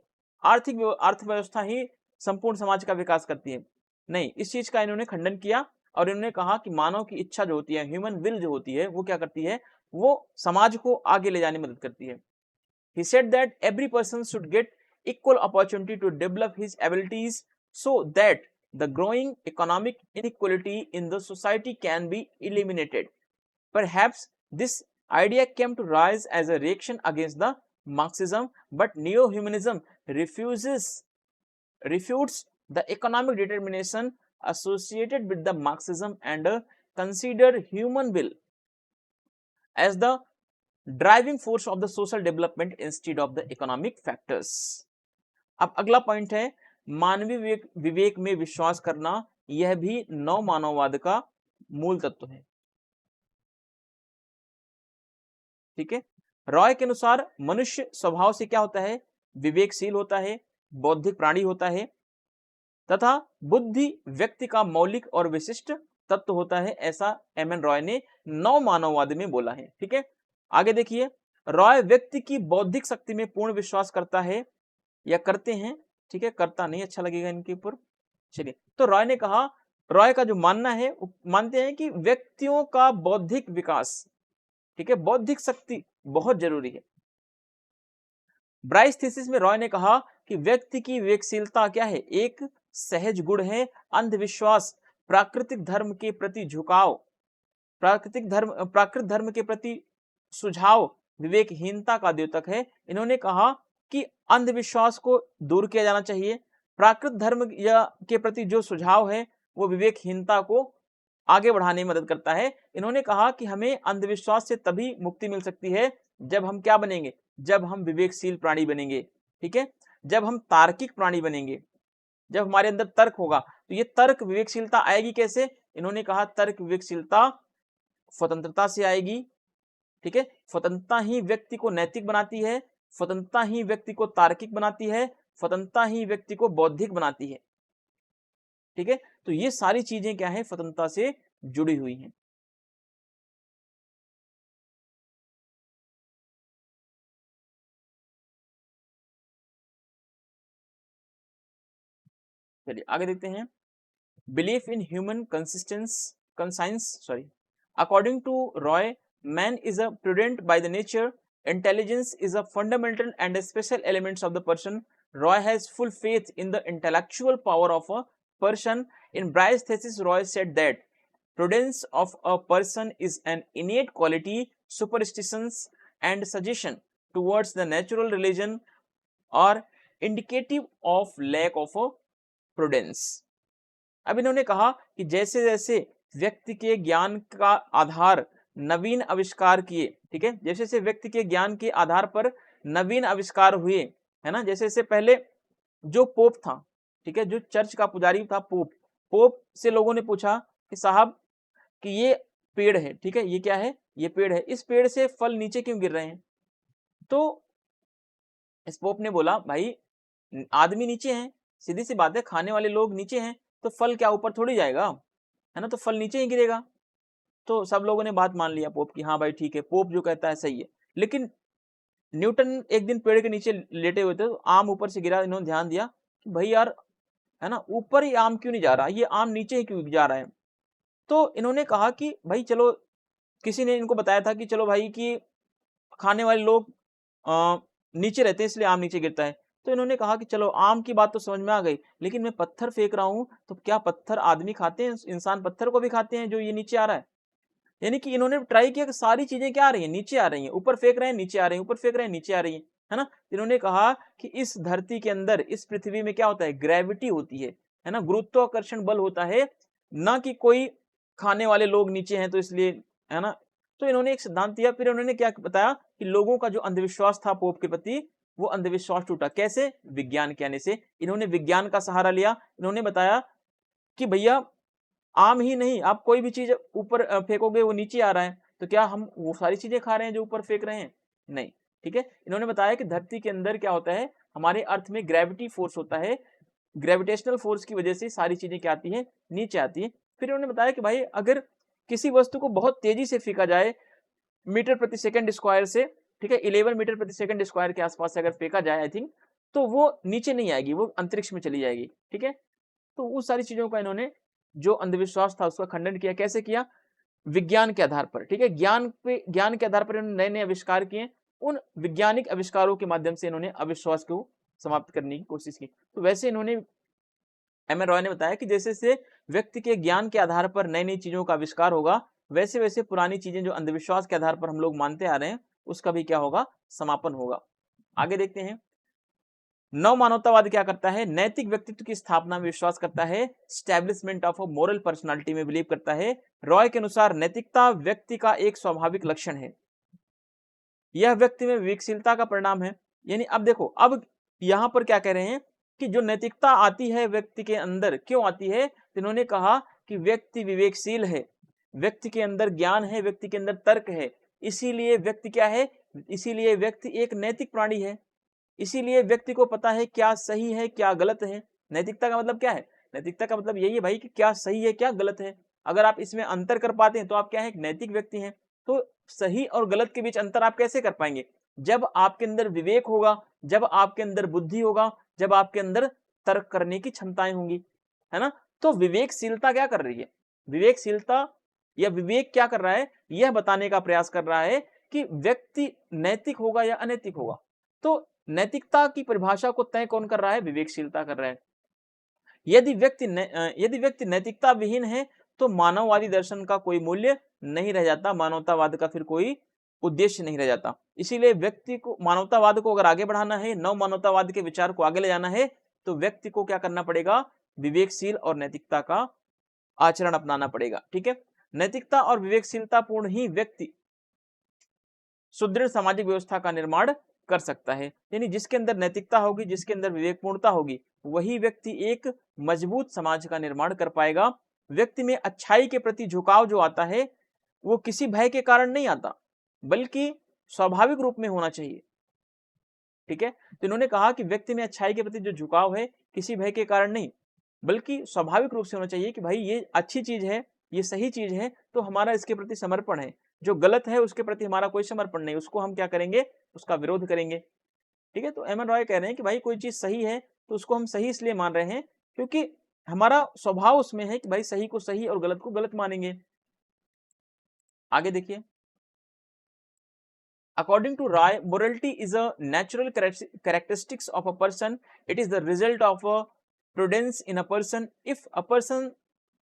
अर्थव्यवस्था ही संपूर्ण समाज का विकास करती है, नहीं, इस चीज का इन्होंने खंडन किया और इन्होंने कहा कि मानव की इच्छा जो होती है, ह्यूमन विल जो होती है, वो क्या करती है, वो समाज को आगे ले जाने में मदद करती है। He said that every person should get equal opportunity to develop his abilities so that the growing economic inequality in the society can be eliminated. Perhaps this idea came to rise as a reaction against the Marxism, but neo-humanism refutes the economic determination associated with the Marxism and considered human will as the driving force of the social development instead of the economic factors. अब अगला point है मानवीय विवेक में विश्वास करना, यह भी नव मानववाद का मूल तत्व है, ठीक है। रॉय के अनुसार मनुष्य स्वभाव से क्या होता है, विवेकशील होता है, बौद्धिक प्राणी होता है, तथा बुद्धि व्यक्ति का मौलिक और विशिष्ट तत्व होता है, ऐसा एम एन रॉय ने नव मानववाद में बोला है, ठीक है। आगे देखिए, रॉय व्यक्ति की बौद्धिक शक्ति में पूर्ण विश्वास करता है या करते हैं, ठीक है, करता नहीं अच्छा लगेगा इनके ऊपर, चलिए। तो रॉय ने कहा, रॉय का जो मानना है, मानते हैं कि व्यक्तियों का बौद्धिक विकास, ठीक है, बौद्धिक शक्ति बहुत जरूरी है। ब्राइस थीसिस में रॉय ने कहा कि व्यक्ति की विवेकशीलता क्या है, एक सहज गुण है, अंधविश्वास, प्राकृतिक धर्म के प्रति झुकाव, प्राकृत धर्म के प्रति सुझाव विवेकहीनता का द्योतक है। इन्होंने कहा कि अंधविश्वास को दूर किया जाना चाहिए, प्राकृत धर्म या के प्रति जो सुझाव है वो विवेकहीनता को आगे बढ़ाने में मदद करता है। इन्होंने कहा कि हमें अंधविश्वास से तभी मुक्ति मिल सकती है जब हम क्या बनेंगे, जब हम विवेकशील प्राणी बनेंगे, ठीक है, जब हम तार्किक प्राणी बनेंगे, जब हमारे अंदर तर्क होगा। तो ये तर्क विवेकशीलता आएगी कैसे? इन्होंने कहा तर्क विवेकशीलता स्वतंत्रता से आएगी, ठीक है, स्वतंत्रता ही व्यक्ति को नैतिक बनाती है, स्वतंत्रता ही व्यक्ति को तार्किक बनाती है, स्वतंत्रता ही व्यक्ति को बौद्धिक बनाती है, ठीक है। तो ये सारी चीजें क्या है, स्वतंत्रता से जुड़ी हुई हैं। चलिए आगे देखते हैं। Belief in human conscience sorry according to Roy, man is a prudent by the nature, intelligence is a fundamental and a special elements of the person. Roy has full faith in the intellectual power of a person. In Bryce thesis, Roy said that prudence of a person is an innate quality, superstitions and suggestion towards the natural religion are indicative of lack of a prudence. अब इन्होंने कहा कि जैसे जैसे व्यक्ति के ज्ञान का आधार नवीन आविष्कार किए, ठीक है, जैसे जैसे व्यक्ति के ज्ञान के आधार पर नवीन आविष्कार हुए, है ना, जैसे जैसे पहले जो पोप था, ठीक है, जो चर्च का पुजारी था पोप से लोगों ने पूछा कि साहब कि ये पेड़ है, ठीक है, ये क्या है, ये पेड़ है, इस पेड़ से फल नीचे क्यों गिर रहे हैं? तो इस पोप ने बोला भाई आदमी नीचे हैं, सीधी सी बात है, खाने वाले लोग नीचे हैं, तो फल क्या ऊपर थोड़ी जाएगा, है ना, तो फल नीचे ही गिरेगा। तो सब लोगों ने बात मान लिया पोप की, हाँ भाई ठीक है, पोप जो कहता है सही है। लेकिन न्यूटन एक दिन पेड़ के नीचे लेटे हुए थे, तो आम ऊपर से गिरा, इन्होंने ध्यान दिया कि भाई यार, है ना, ऊपर ही आम क्यों नहीं जा रहा, ये आम नीचे ही क्यों जा रहा है? तो इन्होंने कहा कि भाई चलो, किसी ने इनको बताया था कि चलो भाई कि खाने वाले लोग नीचे रहते हैं इसलिए आम नीचे गिरता है। तो इन्होंने कहा कि चलो आम की बात तो समझ में आ गई, लेकिन मैं पत्थर फेंक रहा हूं, तो क्या पत्थर आदमी खाते हैं? इंसान पत्थर को भी खाते हैं जो ये नीचे आ रहा है। यानी कि इन्होंने ट्राई किया कि सारी चीजें क्या आ रही हैं, नीचे आ रही हैं, ऊपर फेंक रहे हैं नीचे आ रही हैं, ऊपर फेंक रहे हैं नीचे आ रही हैं, है ना। इन्होंने कहा कि इस धरती के अंदर, इस पृथ्वी में क्या होता है, ग्रेविटी होती है ना, गुरुत्वाकर्षण बल होता है, ना कि कोई खाने वाले लोग नीचे हैं तो इसलिए, है ना। तो इन्होंने एक सिद्धांत दिया। फिर उन्होंने क्या बताया कि लोगों का जो अंधविश्वास था पोप के प्रति, वो अंधविश्वास टूटा। कैसे? विज्ञान के आने से। इन्होंने विज्ञान का सहारा लिया। इन्होंने बताया कि भैया आम ही नहीं, आप कोई भी चीज ऊपर फेंकोगे वो नीचे आ रहा है, तो क्या हम वो सारी चीजें खा रहे हैं जो ऊपर फेंक रहे हैं? नहीं, ठीक है। इन्होंने बताया कि धरती के अंदर क्या होता है, हमारे अर्थ में ग्रेविटी फोर्स होता है, ग्रेविटेशनल फोर्स की वजह से सारी चीजें क्या आती है, नीचे आती है। फिर उन्होंने बताया कि भाई अगर किसी वस्तु को बहुत तेजी से फेंका जाए, मीटर प्रति सेकंड स्क्वायर से, ठीक है, 11 मीटर प्रति सेकंड स्क्वायर के आसपास से अगर फेंका जाए, आई थिंक, तो वो नीचे नहीं आएगी, वो अंतरिक्ष में चली जाएगी, ठीक है। तो उस सारी चीजों का इन्होंने जो अंधविश्वास था उसका खंडन किया। कैसे किया? विज्ञान के आधार पर, ठीक है, ज्ञान के आधार पर इन्होंने नए नए आविष्कार किए। उन वैज्ञानिक आविष्कारों के माध्यम से इन्होंने अविश्वास को समाप्त करने की कोशिश की। तो वैसे इन्होंने, एम एन रॉय ने बताया कि जैसे जैसे व्यक्ति के ज्ञान के आधार पर नई नई चीजों का आविष्कार होगा, वैसे वैसे पुरानी चीजें जो अंधविश्वास के आधार पर हम लोग मानते आ रहे हैं, उसका भी क्या होगा, समापन होगा। आगे देखते हैं। नव मानवतावाद क्या करता है? नैतिक व्यक्तित्व की स्थापना में विश्वास करता है, establishment of a moral personality में बिलीव करता है। रॉय के अनुसार नैतिकता व्यक्ति का एक स्वाभाविक लक्षण है, यह व्यक्ति में विवेकशीलता का परिणाम है। यानी अब देखो, अब यहां पर क्या कह रहे हैं कि जो नैतिकता आती है व्यक्ति के अंदर, क्यों आती है? तो इन्होंने कहा कि व्यक्ति विवेकशील है, व्यक्ति के अंदर ज्ञान है, व्यक्ति के अंदर तर्क है, इसीलिए व्यक्ति क्या है, इसीलिए व्यक्ति एक नैतिक प्राणी है, इसीलिए व्यक्ति को पता है क्या सही है क्या गलत है। नैतिकता का मतलब क्या है? नैतिकता का मतलब यही है भाई कि क्या सही है क्या गलत है। अगर आप इसमें अंतर कर पाते हैं तो आप क्या है, एक नैतिक व्यक्ति हैं। तो सही और गलत के बीच अंतर आप कैसे कर पाएंगे? जब आपके अंदर विवेक होगा, जब आपके अंदर बुद्धि होगा, जब आपके अंदर तर्क करने की क्षमताएं होंगी, है ना। तो विवेकशीलता क्या कर रही है? विवेकशीलता या विवेक क्या कर रहा है, यह बताने का प्रयास कर रहा है कि व्यक्ति नैतिक होगा या अनैतिक होगा। तो नैतिकता की परिभाषा को तय कौन कर रहा है? विवेकशीलता कर रहा है। यदि व्यक्ति नैतिकता विहीन है तो मानववादी दर्शन का कोई मूल्य नहीं रह जाता, मानवतावाद का फिर कोई उद्देश्य नहीं रह जाता। इसीलिए व्यक्ति को, मानवतावाद को अगर आगे बढ़ाना है, नव मानवतावाद के विचार को आगे ले जाना है, तो व्यक्ति को क्या करना पड़ेगा? विवेकशील और नैतिकता का आचरण अपनाना पड़ेगा। ठीक है, नैतिकता और विवेकशीलता पूर्ण ही व्यक्ति सुदृढ़ सामाजिक व्यवस्था का निर्माण कर सकता है। यानी जिसके अंदर नैतिकता होगी, जिसके अंदर विवेकपूर्णता होगी, वही व्यक्ति एक मजबूत समाज का निर्माण कर पाएगा। व्यक्ति में अच्छाई के प्रति झुकाव जो आता है वो किसी भय के कारण नहीं आता, बल्कि स्वाभाविक रूप में होना चाहिए। ठीक है, तो इन्होंने कहा कि व्यक्ति में अच्छाई के प्रति जो झुकाव है किसी भय के कारण नहीं, बल्कि स्वाभाविक रूप से होना चाहिए कि भाई ये अच्छी चीज है, ये सही चीज है, तो हमारा इसके प्रति समर्पण है। जो गलत है उसके प्रति हमारा कोई समर्पण नहीं, उसको हम क्या करेंगे, उसका विरोध करेंगे। ठीक है, तो एम एन रॉय कह रहे हैं कि भाई कोई चीज सही है तो उसको हम सही इसलिए मान रहे हैं क्योंकि हमारा स्वभाव उसमें है कि भाई सही को सही और गलत को गलत मानेंगे। आगे देखिए, according to Roy, morality is a natural characteristics of a person. It is the result of a prudence in a person. If a person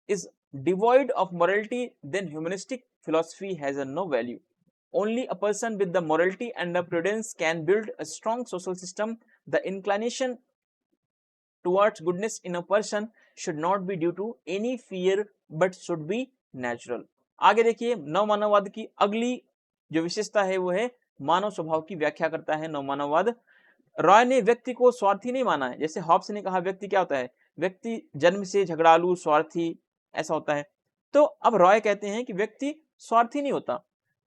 is devoid of morality, then humanistic philosophy has a no value. Only a person with the morality and the prudence can build a strong social system. The inclination towards goodness in a person should not be due to any fear but should be natural. आगे देखिए, नवमानववाद की अगली जो विशेषता है वो है मानव स्वभाव की व्याख्या करता है नवमानववाद। रॉय ने व्यक्ति को स्वार्थी नहीं माना है। जैसे हॉब्स ने कहा व्यक्ति क्या होता है, व्यक्ति जन्म से झगड़ालू, स्वार्थी, ऐसा होता है। तो अब रॉय कहते हैं कि व्यक्ति स्वार्थी नहीं होता,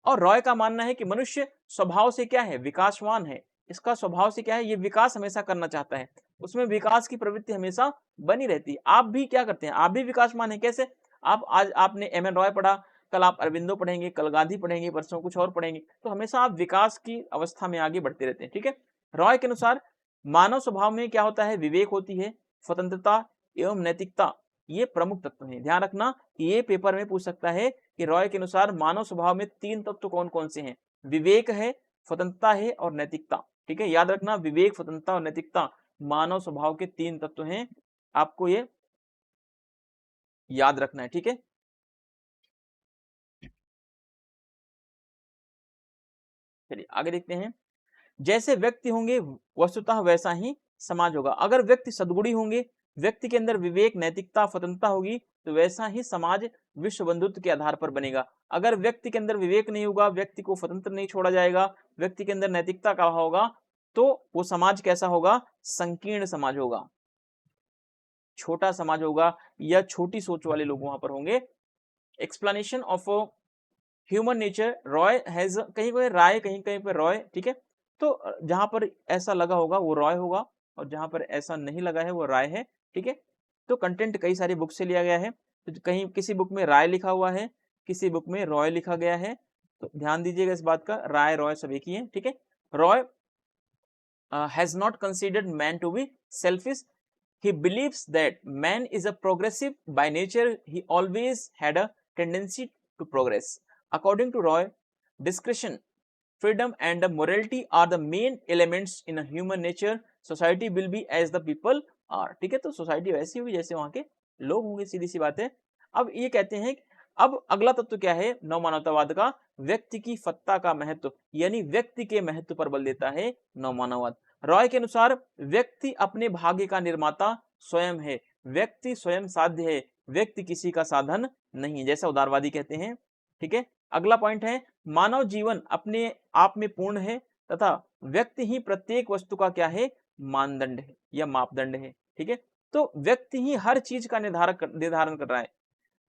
और रॉय का मानना है कि मनुष्य स्वभाव से क्या है, विकासवान है। इसका स्वभाव से क्या है, ये विकास हमेशा करना चाहता है, उसमें विकास की प्रवृत्ति हमेशा बनी रहती है। आप भी क्या करते हैं, आप भी विकासवान है। कैसे, आप आज आपने एम एन रॉय पढ़ा, कल आप अरविंदो पढ़ेंगे, कल गांधी पढ़ेंगे, परसों कुछ और पढ़ेंगे, तो हमेशा आप विकास की अवस्था में आगे बढ़ते रहते हैं। ठीक है, रॉय के अनुसार मानव स्वभाव में क्या होता है, विवेक होती है, स्वतंत्रता एवं नैतिकता, ये प्रमुख तत्व हैं। ध्यान रखना कि ये पेपर में पूछ सकता है कि रॉय के अनुसार मानव स्वभाव में तीन तत्व कौन कौन से हैं, विवेक है, स्वतंत्रता है और नैतिकता। ठीक है, याद रखना, विवेक, स्वतंत्रता और नैतिकता मानव स्वभाव के तीन तत्व हैं, आपको ये याद रखना है। ठीक है, चलिए आगे देखते हैं। जैसे व्यक्ति होंगे वस्तुतः वैसा ही समाज होगा। अगर व्यक्ति सद्गुणी होंगे, व्यक्ति के अंदर विवेक, नैतिकता, स्वतंत्रता होगी, तो वैसा ही समाज विश्व बंधुत्व के आधार पर बनेगा। अगर व्यक्ति के अंदर विवेक नहीं होगा, व्यक्ति को स्वतंत्र नहीं छोड़ा जाएगा, व्यक्ति के अंदर नैतिकता का अभाव होगा, तो वो समाज कैसा होगा, संकीर्ण समाज होगा, छोटा समाज होगा, या छोटी सोच वाले लोग वहां पर होंगे। Explanation of human nature, Roy has, कहीं कहीं राय, कहीं कहीं पर रॉय। ठीक है, तो जहां पर ऐसा लगा होगा वो रॉय होगा, और जहां पर ऐसा नहीं लगा है वो राय है। ठीक है, तो कंटेंट कई सारी बुक से लिया गया है, तो कहीं किसी बुक में राय लिखा हुआ है, किसी बुक में रॉय लिखा गया है, तो ध्यान दीजिएगा इस बात का, राय रॉय सब एक ही है। ठीक है, Roy has not considered man to be selfish, he believes that man is a progressive by nature, he always had a tendency to progress. According to Roy, discretion, freedom and morality are the main elements in a human nature. Society will be as the people are. ठीक है, तो society वैसी होगी जैसे वहां के लोग होंगे, सीधी सी बात है। अब ये कहते हैं, अब अगला तत्व क्या है नव मानवतावाद का, व्यक्ति की सत्ता का महत्व, यानी व्यक्ति के महत्व पर बल देता है नव मानववाद। रॉय के अनुसार व्यक्ति अपने भाग्य का निर्माता स्वयं है, व्यक्ति स्वयं साध्य है, व्यक्ति किसी का साधन नहीं, जैसा उदारवादी कहते हैं। ठीक है, अगला पॉइंट है, मानव जीवन अपने आप में पूर्ण है तथा व्यक्ति ही प्रत्येक वस्तु का क्या है, मानदंड है या मापदंड है। ठीक है, तो व्यक्ति ही हर चीज का निर्धारण कर रहा है,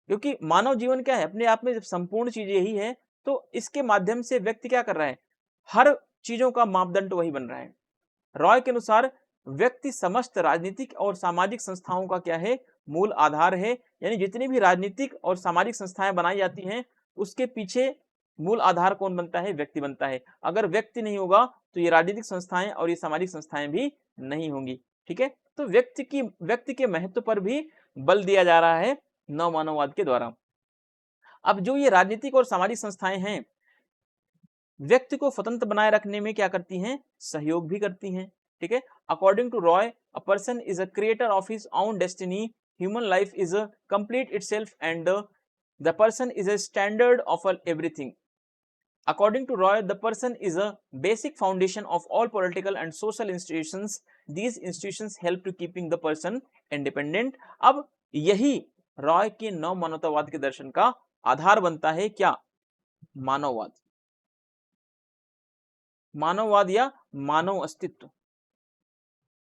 क्योंकि मानव जीवन क्या है, अपने आप में जब संपूर्ण चीज यही है, तो इसके माध्यम से व्यक्ति क्या कर रहा है, हर चीजों का मापदंड वही बन रहा है। रॉय के अनुसार व्यक्ति समस्त राजनीतिक और सामाजिक संस्थाओं का क्या है, मूल आधार है, यानी जितनी भी राजनीतिक और सामाजिक संस्थाएं बनाई जाती हैं उसके पीछे मूल आधार कौन बनता है, व्यक्ति बनता है। अगर व्यक्ति नहीं होगा तो ये राजनीतिक संस्थाएं और ये सामाजिक संस्थाएं भी नहीं होंगी। ठीक है, तो व्यक्ति के महत्व पर भी बल दिया जा रहा है नव मानववाद के द्वारा। अब जो ये राजनीतिक और सामाजिक संस्थाएं हैं, व्यक्ति को स्वतंत्र बनाए रखने में क्या करती हैं, सहयोग भी करती हैं। ठीक है, according to Roy, a person is a creator of his own destiny, human life is a complete itself and the person is a standard of everything. According to Roy, the person is a basic foundation of all political and social institutions. These institutions help to keeping the person independent. अब यही रॉय के नव मानवतावाद के दर्शन का आधार बनता है क्या? मानववाद। मानववाद या मानव अस्तित्व।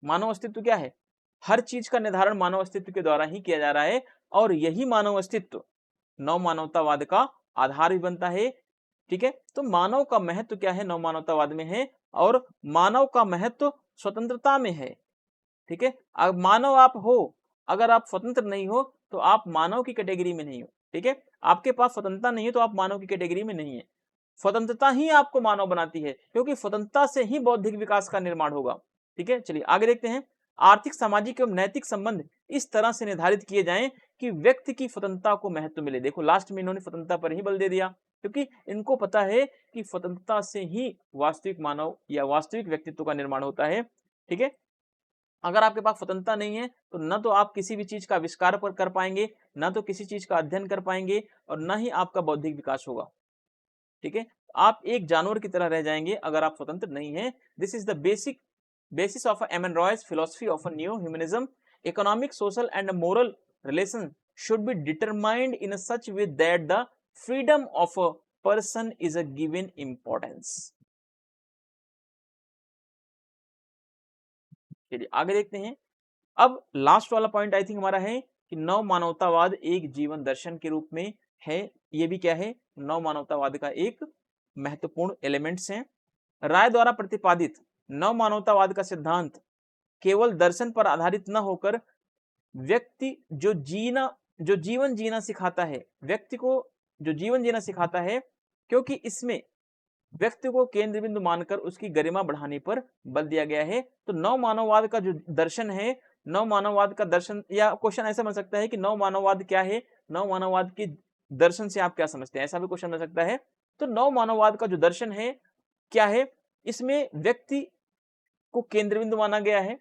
मानव अस्तित्व क्या है? हर चीज का निर्धारण मानव अस्तित्व के द्वारा ही किया जा रहा है और यही मानव अस्तित्व नव मानवतावाद का आधार भी बनता है। ठीक है, तो मानव का महत्व क्या है? नव मानवतावाद में है और मानव का महत्व स्वतंत्रता में है। ठीक है, अब मानव आप हो, अगर आप स्वतंत्र नहीं हो तो आप मानव की कैटेगरी में नहीं हो। ठीक है, आपके पास स्वतंत्रता नहीं है तो आप मानव की कैटेगरी में नहीं है। स्वतंत्रता ही आपको मानव बनाती है, क्योंकि स्वतंत्रता से ही बौद्धिक विकास का निर्माण होगा। ठीक है, चलिए आगे देखते हैं। आर्थिक, सामाजिक एवं नैतिक संबंध इस तरह से निर्धारित किए जाएं कि व्यक्ति की स्वतंत्रता को महत्व मिले। देखो लास्ट में इन्होंने स्वतंत्रता पर ही बल दे दिया, क्योंकि इनको पता है कि स्वतंत्रता से ही वास्तविक मानव या वास्तविक व्यक्तित्व का निर्माण होता है। ठीक है, अगर आपके पास स्वतंत्रता नहीं है तो न तो आप किसी भी चीज का आविष्कार पर कर पाएंगे, न तो किसी चीज का अध्ययन कर पाएंगे और न ही आपका बौद्धिक विकास होगा। ठीक है, आप एक जानवर की तरह रह जाएंगे अगर आप स्वतंत्र नहीं है। This is the basis of M. N. Roy's philosophy of a neo-humanism. Economic, social and moral relations should be determined in a such way that the freedom of a person is a given importance. चलिए आगे देखते हैं। अब last वाला point I think हमारा है कि नव मानवतावाद एक जीवन दर्शन के रूप में है। ये भी क्या है? नव मानवतावाद का एक महत्वपूर्ण एलिमेंट्स है। राय द्वारा प्रतिपादित नव मानवतावाद का सिद्धांत केवल दर्शन पर आधारित न होकर व्यक्ति जो जीवन जीना सिखाता है, व्यक्ति को जो जीवन जीना सिखाता है, क्योंकि इसमें व्यक्ति को केंद्र बिंदु मानकर उसकी गरिमा बढ़ाने पर बल दिया गया है। तो नव मानववाद का जो दर्शन है, नव मानववाद का दर्शन, या क्वेश्चन ऐसा बन सकता है कि नव मानववाद क्या है, नव मानववाद के दर्शन से आप क्या समझते हैं, ऐसा भी क्वेश्चन बन सकता है। तो नव मानववाद का जो दर्शन है क्या है? इसमें व्यक्ति को केंद्र बिंदु माना गया है,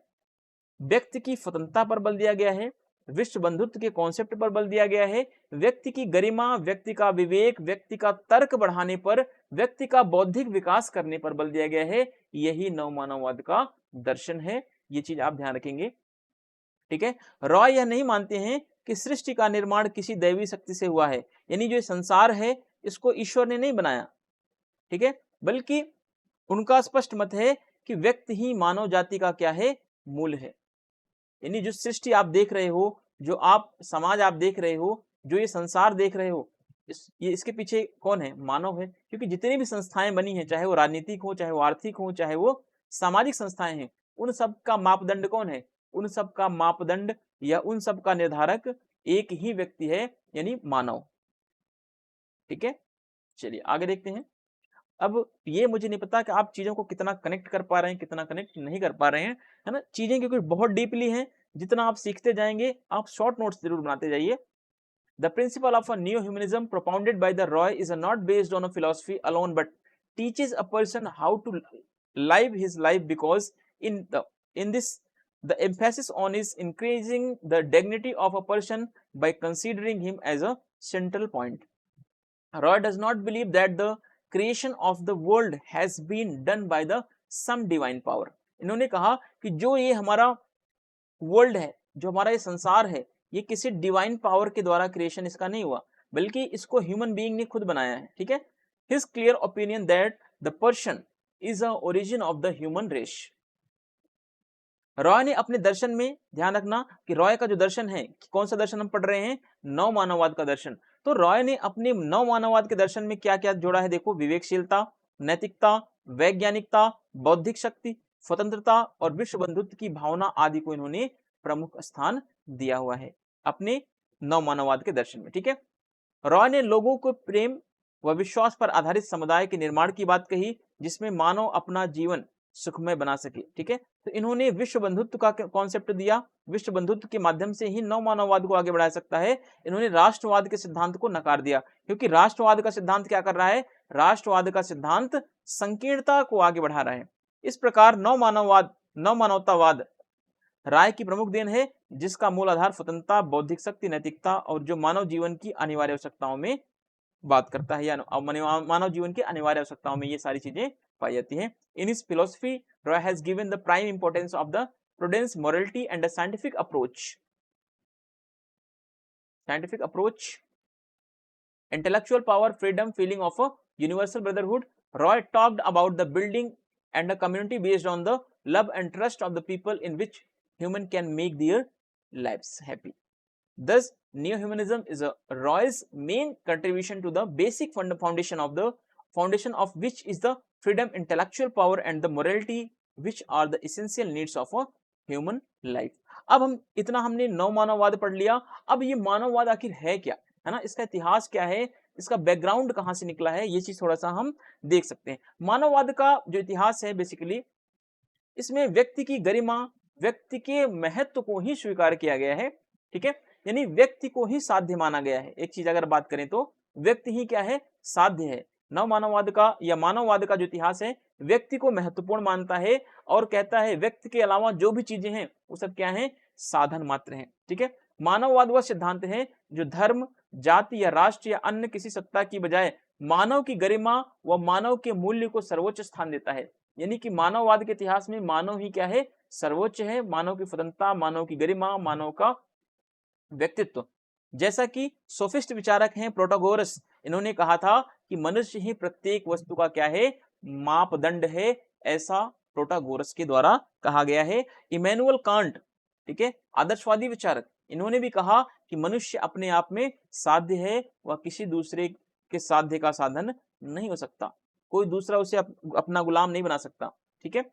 व्यक्ति की स्वतंत्रता पर बल दिया गया है, विश्व बंधुत्व के कॉन्सेप्ट पर बल दिया गया है, व्यक्ति की गरिमा, व्यक्ति का विवेक, व्यक्ति का तर्क बढ़ाने पर, व्यक्ति का बौद्धिक विकास करने पर बल दिया गया है। यही नव मानववाद का दर्शन है। ये चीज आप ध्यान रखेंगे। ठीक है, रॉय यह नहीं मानते हैं कि सृष्टि का निर्माण किसी दैवी शक्ति से हुआ है, यानी जो संसार है इसको ईश्वर ने नहीं बनाया। ठीक है, बल्कि उनका स्पष्ट मत है कि व्यक्ति ही मानव जाति का क्या है? मूल है। यानी जो सृष्टि आप देख रहे हो, जो आप समाज आप देख रहे हो, जो ये संसार देख रहे हो, इसके पीछे कौन है? मानव है। क्योंकि जितनी भी संस्थाएं बनी हैं, चाहे वो राजनीतिक हो, चाहे वो आर्थिक हो, चाहे वो सामाजिक संस्थाएं हैं, उन सब का मापदंड कौन है? उन सब का मापदंड या उन सब का निर्धारक एक ही व्यक्ति है, यानी मानव। ठीक है, चलिए आगे देखते हैं। अब ये मुझे नहीं पता कि आप चीजों को कितना कनेक्ट कर पा रहे हैं, कितना कनेक्ट नहीं कर पा रहे हैं, है ना। चीजें क्योंकि बहुत डीपली हैं, जितना आप सीखते जाएंगे, आप शॉर्ट नोट्स जरूर बनाते जाइए। The principle of a neo-humanism propounded by the Roy is not based on a philosophy alone, but teaches a person how to live his life, because in this the emphasis on is increasing the dignity of a person by considering him as a central point. Roy does not believe that the creation of the world has been done by the some divine power. इन्होंने कहा कि जो ये हमारा world है, जो हमारा ये संसार है, ये किसी डिवाइन पावर के द्वारा क्रिएशन इसका नहीं हुआ, बल्कि इसको ह्यूमन बीइंग ने खुद बनाया है। ठीक है, his clear opinion that the person is a origin of the human race. Roy ने अपने दर्शन में, ध्यान रखना कि रॉय का जो दर्शन है, कौन सा दर्शन हम पढ़ रहे हैं? नव मानववाद का दर्शन। तो रॉय ने अपने नव मानववाद के दर्शन में क्या क्या जोड़ा है? देखो, विवेकशीलता, नैतिकता, वैज्ञानिकता, बौद्धिक शक्ति, स्वतंत्रता और विश्व बंधुत्व की भावना आदि को इन्होंने प्रमुख स्थान दिया हुआ है अपने नव मानववाद के दर्शन में। ठीक है, रॉय ने लोगों को प्रेम व विश्वास पर आधारित समुदाय के निर्माण की बात कही, जिसमें मानव अपना जीवन सुखमय बना सके। ठीक है, तो इन्होंने विश्व बंधुत्व का कॉन्सेप्ट दिया, विश्व बंधुत्व के माध्यम से ही नव मानववाद को आगे बढ़ा सकता है। इन्होंने राष्ट्रवाद के सिद्धांत को नकार दिया, क्योंकि राष्ट्रवाद का सिद्धांत क्या कर रहा है? राष्ट्रवाद का सिद्धांत संकीर्णता को आगे बढ़ा रहा है। इस प्रकार नव मानवतावाद राय की प्रमुख देन है, जिसका मूल आधार स्वतंत्रता, बौद्धिक शक्ति, नैतिकता और जो मानव जीवन की अनिवार्य आवश्यकताओं में बात करता है, या मानव जीवन की अनिवार्य आवश्यकताओं में ये सारी चीजें पाई जाती हैं। In his philosophy Roy has given the prime importance of the prudence, morality and the scientific approach. Scientific approach, intellectual power, freedom, feeling of a universal brotherhood. Roy talked about the building and a community based on the love and trust of the people in which human can make their lives happy. Thus, neo-humanism is a Roy's main contribution to the basic foundation of which is the freedom, intellectual power and the morality, which are the essential needs of a human life. अब हम इतना हमने नव मानववाद पढ़ लिया। अब ये मानववाद आखिर है क्या, है ना, इसका इतिहास क्या है, इसका बैकग्राउंड कहां से निकला है, ये चीज थोड़ा सा हम देख सकते हैं। मानववाद का जो इतिहास है बेसिकली इसमें व्यक्ति की गरिमा, व्यक्ति के महत्व को ही स्वीकार किया गया है, ठीक है, यानी व्यक्ति को ही साध्य माना गया है। एक चीज अगर बात करें तो व्यक्ति ही क्या है, साध्य है। नव मानववाद का या मानववाद का जो इतिहास है व्यक्ति को महत्वपूर्ण मानता है और कहता है व्यक्ति के अलावा जो भी चीजें हैं वो सब क्या है, साधन मात्र हैं, ठीक है। मानववाद वह सिद्धांत है जो धर्म, जाति या राष्ट्र या अन्य किसी सत्ता की बजाय मानव की गरिमा व मानव के मूल्य को सर्वोच्च स्थान देता है। यानी कि मानववाद के इतिहास में मानव ही क्या है, सर्वोच्च है, मानव की स्वतंत्रता, मानव की गरिमा, मानव का व्यक्तित्व। जैसा कि सोफिस्ट विचारक हैं प्रोटागोरस, इन्होंने कहा था कि मनुष्य ही प्रत्येक वस्तु का क्या है, मापदंड है, ऐसा प्रोटागोरस के द्वारा कहा गया है। इमैनुअल कांट, ठीक है, आदर्शवादी विचारक, इन्होंने भी कहा कि मनुष्य अपने आप में साध्य है, वह किसी दूसरे के साध्य का साधन नहीं हो सकता, कोई दूसरा उसे अपना गुलाम नहीं बना सकता, ठीक है।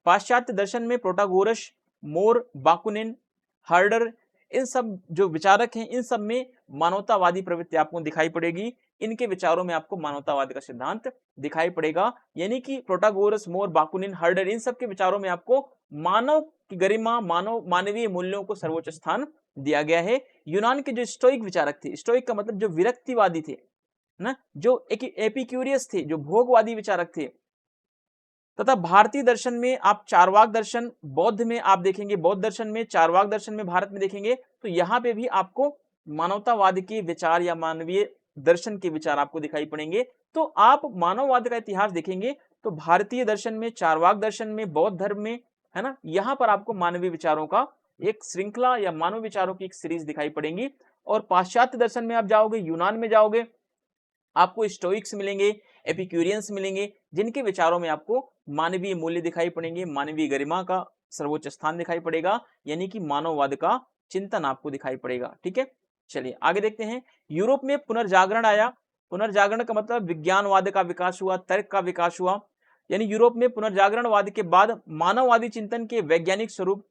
पाश्चात्य दर्शन में प्रोटागोरस, मोर, बाकुनिन, हर्डर, इन सब जो विचारक हैं इन सब में मानवतावादी प्रवृत्ति आपको दिखाई पड़ेगी। इनके विचारों में आपको मानवतावाद का सिद्धांत दिखाई पड़ेगा। यानी कि प्रोटागोरस, मोर, बाकुनिन, हर्डर, इन सब के विचारों में आपको मानव की गरिमा, मानवीय मूल्यों को सर्वोच्च स्थान दिया गया है। यूनान के जो स्टोइक विचारक थे, स्टोइक का मतलब जो विरक्तिवादी थे ना, जो एपिक्यूरियस थे, जो भोगवादी विचारक थे, तथा भारतीय दर्शन में आप चारवाक दर्शन, बौद्ध में आप देखेंगे, बौद्ध दर्शन में, चारवाक दर्शन में भारत में देखेंगे तो यहाँ पे भी आपको मानवतावाद के विचार या मानवीय दर्शन के विचार आपको दिखाई पड़ेंगे। तो आप मानववाद का इतिहास देखेंगे तो भारतीय दर्शन में, चारवाक दर्शन में, बौद्ध धर्म में, है ना, यहाँ पर आपको मानवीय विचारों का एक श्रृंखला या मानव विचारों की एक सीरीज दिखाई पड़ेंगी। और पाश्चात्य दर्शन में आप जाओगे, यूनान में जाओगे, आपको स्टोइक्स मिलेंगे, एपिक्यूरियंस मिलेंगे, जिनके विचारों में आपको मानवीय मूल्य दिखाई पड़ेंगे, मानवीय गरिमा का सर्वोच्च स्थान दिखाई पड़ेगा, यानी कि मानववाद का चिंतन आपको दिखाई पड़ेगा, ठीक है। चलिए आगे देखते हैं। यूरोप में पुनर्जागरण आया। पुनर्जागरण का मतलब विज्ञानवाद का विकास हुआ, तर्क का विकास हुआ। यानी यूरोप में पुनर्जागरणवाद के बाद मानववादी चिंतन के वैज्ञानिक स्वरूप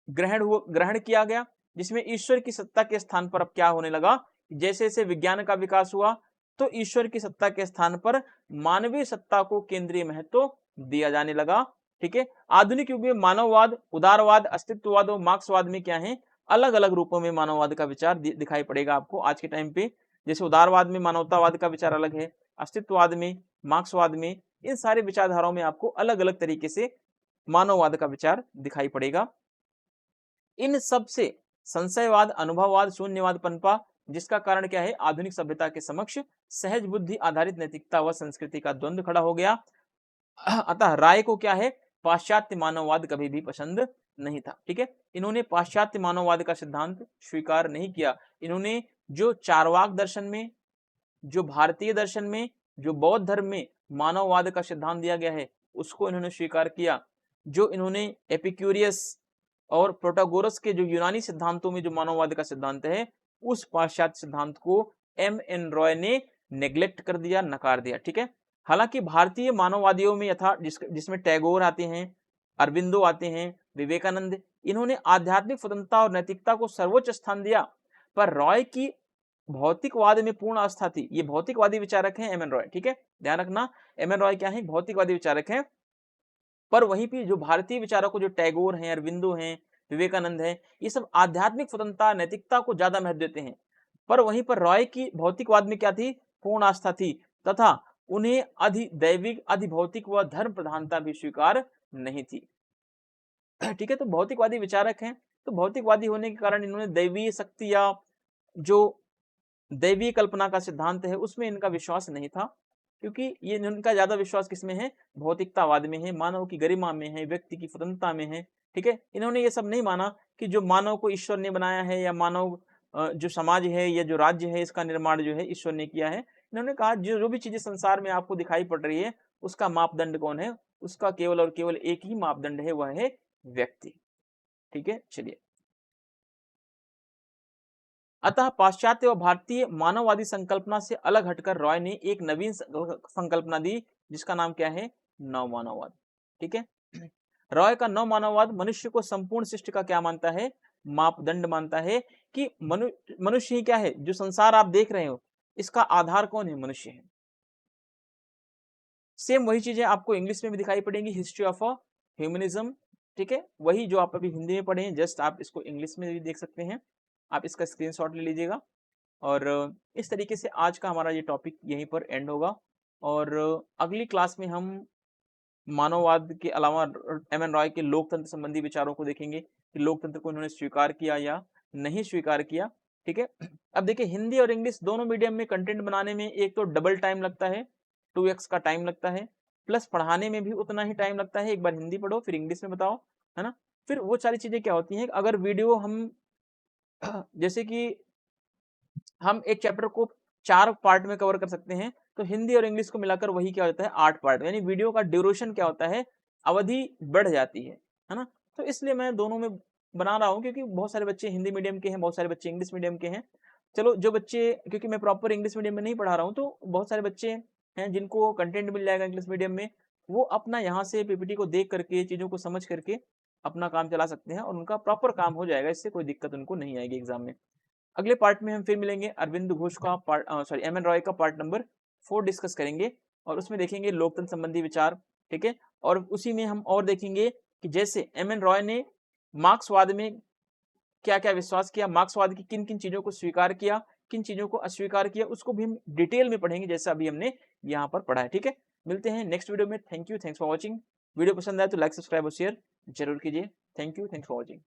ग्रहण किया गया, जिसमें ईश्वर की सत्ता के स्थान पर अब क्या होने लगा, जैसे जैसे विज्ञान का विकास हुआ तो ईश्वर की सत्ता के स्थान पर मानवीय सत्ता को केंद्रीय महत्व दिया जाने लगा, ठीक है। आधुनिक युग में मानववाद, उदारवाद, अस्तित्ववाद और मार्क्सवाद में क्या है, अलग अलग रूपों में मानववाद का विचार दिखाई पड़ेगा आपको आज के टाइम पे। जैसे उदारवाद में मानवतावाद का विचार अलग है, अस्तित्ववाद में, मार्क्सवाद में, इन सारे विचारधाराओं में आपको अलग अलग तरीके से मानववाद का विचार दिखाई पड़ेगा। इन सब से संशयवाद, अनुभववाद, शून्यवाद पनपा, जिसका कारण क्या है, आधुनिक सभ्यता के समक्ष सहज बुद्धि आधारित नैतिकता व संस्कृति का द्वंद्व खड़ा हो गया। अतः राय को क्या है, पाश्चात्य मानववाद कभी भी पसंद नहीं था, ठीक है। इन्होंने पाश्चात्य मानववाद का सिद्धांत स्वीकार नहीं किया। इन्होंने जो चारवाक दर्शन में, जो भारतीय दर्शन में, जो बौद्ध धर्म में मानववाद का सिद्धांत दिया गया है उसको इन्होंने स्वीकार किया। जो इन्होंने एपिक्यूरियस और प्रोटागोरस के जो यूनानी सिद्धांतों में जो मानववाद का सिद्धांत है उस पाश्चात्य सिद्धांत को एम.एन. रॉय ने नेग्लेक्ट कर दिया, नकार दिया, ठीक है। हालांकि भारतीय मानववादियों में जिसमें टैगोर आते हैं, अरविंदो आते हैं, विवेकानंद, इन्होंने आध्यात्मिक स्वतंत्रता और नैतिकता को सर्वोच्च स्थान दिया, पर रॉय की भौतिकवाद में पूर्ण आस्था थी। ये भौतिकवादी विचारक हैं एम.एन. रॉय, ठीक है, ध्यान रखना, एम.एन. रॉय क्या है, भौतिकवादी विचारक हैं। पर वहीं पे जो भारतीय विचारकों, जो टैगोर हैं, अरविंदो हैं, विवेकानंद है, ये सब आध्यात्मिक स्वतंत्रता, नैतिकता को ज्यादा महत्व देते हैं। पर वहीं पर रॉय की भौतिकवाद में क्या थी, पूर्ण आस्था थी, तथा उन्हें अधिदैविक, अधिभौतिक व धर्म प्रधानता भी स्वीकार नहीं थी, ठीक है। तो भौतिकवादी विचारक हैं, तो भौतिकवादी होने के कारण इन्होंने दैवीय शक्ति या जो दैवीय कल्पना का सिद्धांत है उसमें इनका विश्वास नहीं था, क्योंकि ये इनका ज्यादा विश्वास किसमें है, भौतिकतावाद में है, मानव की गरिमा में है, व्यक्ति की स्वतंत्रता में है, ठीक है। इन्होंने ये सब नहीं माना कि जो मानव को ईश्वर ने बनाया है या मानव जो समाज है या जो राज्य है इसका निर्माण जो है ईश्वर ने किया है। इन्होंने कहा जो भी चीजें संसार में आपको दिखाई पड़ रही है उसका मापदंड कौन है, उसका केवल और केवल एक ही मापदंड है, वह है व्यक्ति। ठीक है, चलिए। अतः पाश्चात्य व भारतीय मानववादी संकल्पना से अलग हटकर रॉय ने एक नवीन संकल्पना दी जिसका नाम क्या है, नवमानववाद। ठीक है, रॉय का नवमानववाद मनुष्य को संपूर्ण सृष्टि का क्या मानता है, मापदंड मानता है कि मनुष्य ही क्या है, जो संसार आप देख रहे हो इसका आधार कौन है, मनुष्य है। सेम वही चीजें आपको इंग्लिश में भी दिखाई पड़ेंगी, हिस्ट्री ऑफ ह्यूमनिज्म। ठीक है, वही जो आप अभी हिंदी में पढ़े हैं जस्ट आप इसको इंग्लिश में भी देख सकते हैं। आप इसका स्क्रीनशॉट ले लीजिएगा। और इस तरीके से आज का हमारा ये टॉपिक यहीं पर एंड होगा। और अगली क्लास में हम मानववाद के अलावा एम एन रॉय के लोकतंत्र संबंधी विचारों को देखेंगे कि लोकतंत्र को इन्होंने स्वीकार किया या नहीं स्वीकार किया। ठीक है, अब देखिए हिंदी और इंग्लिश दोनों मीडियम में कंटेंट बनाने में एक तो डबल टाइम लगता है, 2x का टाइम लगता है, प्लस पढ़ाने में भी उतना ही टाइम लगता है। एक बार हिंदी पढ़ो फिर इंग्लिश में बताओ, है ना। फिर वो सारी चीजें क्या होती हैं, अगर वीडियो हम जैसे कि हम एक चैप्टर को 4 पार्ट में कवर कर सकते हैं, तो हिंदी और इंग्लिश को मिलाकर वही क्या होता है 8 पार्ट, यानी वीडियो का ड्यूरेशन क्या होता है, अवधि बढ़ जाती है ना। तो इसलिए मैं दोनों में बना रहा हूँ क्योंकि बहुत सारे बच्चे हिंदी मीडियम के हैं, बहुत सारे बच्चे इंग्लिश मीडियम के हैं। चलो जो बच्चे, क्योंकि मैं प्रॉपर इंग्लिश मीडियम में नहीं पढ़ा रहा हूँ, तो बहुत सारे बच्चे हैं जिनको कंटेंट मिल जाएगा इंग्लिश मीडियम में, वो अपना यहाँ से पीपीटी को देख करके चीजों को समझ करके अपना काम चला सकते हैं और उनका प्रॉपर काम हो जाएगा, इससे कोई दिक्कत उनको नहीं आएगी एग्जाम में। अगले पार्ट में हम फिर मिलेंगे, अरविंद घोष का पार्ट एम एन रॉय का पार्ट नंबर 4 डिस्कस करेंगे और उसमें देखेंगे लोकतंत्र संबंधी विचार। ठीक है, और उसी में हम और देखेंगे कि जैसे एम एन रॉय ने मार्क्सवाद में क्या क्या विश्वास किया, मार्क्सवाद की किन किन चीजों को स्वीकार किया, किन चीजों को अस्वीकार किया, उसको भी हम डिटेल में पढ़ेंगे जैसा अभी हमने यहाँ पर पढ़ा है। ठीक है, मिलते हैं नेक्स्ट वीडियो में। Thank you, thanks for watching. Video पसंद आए तो लाइक सब्सक्राइब और शेयर जरूर कीजिए। Thank you, thanks for watching.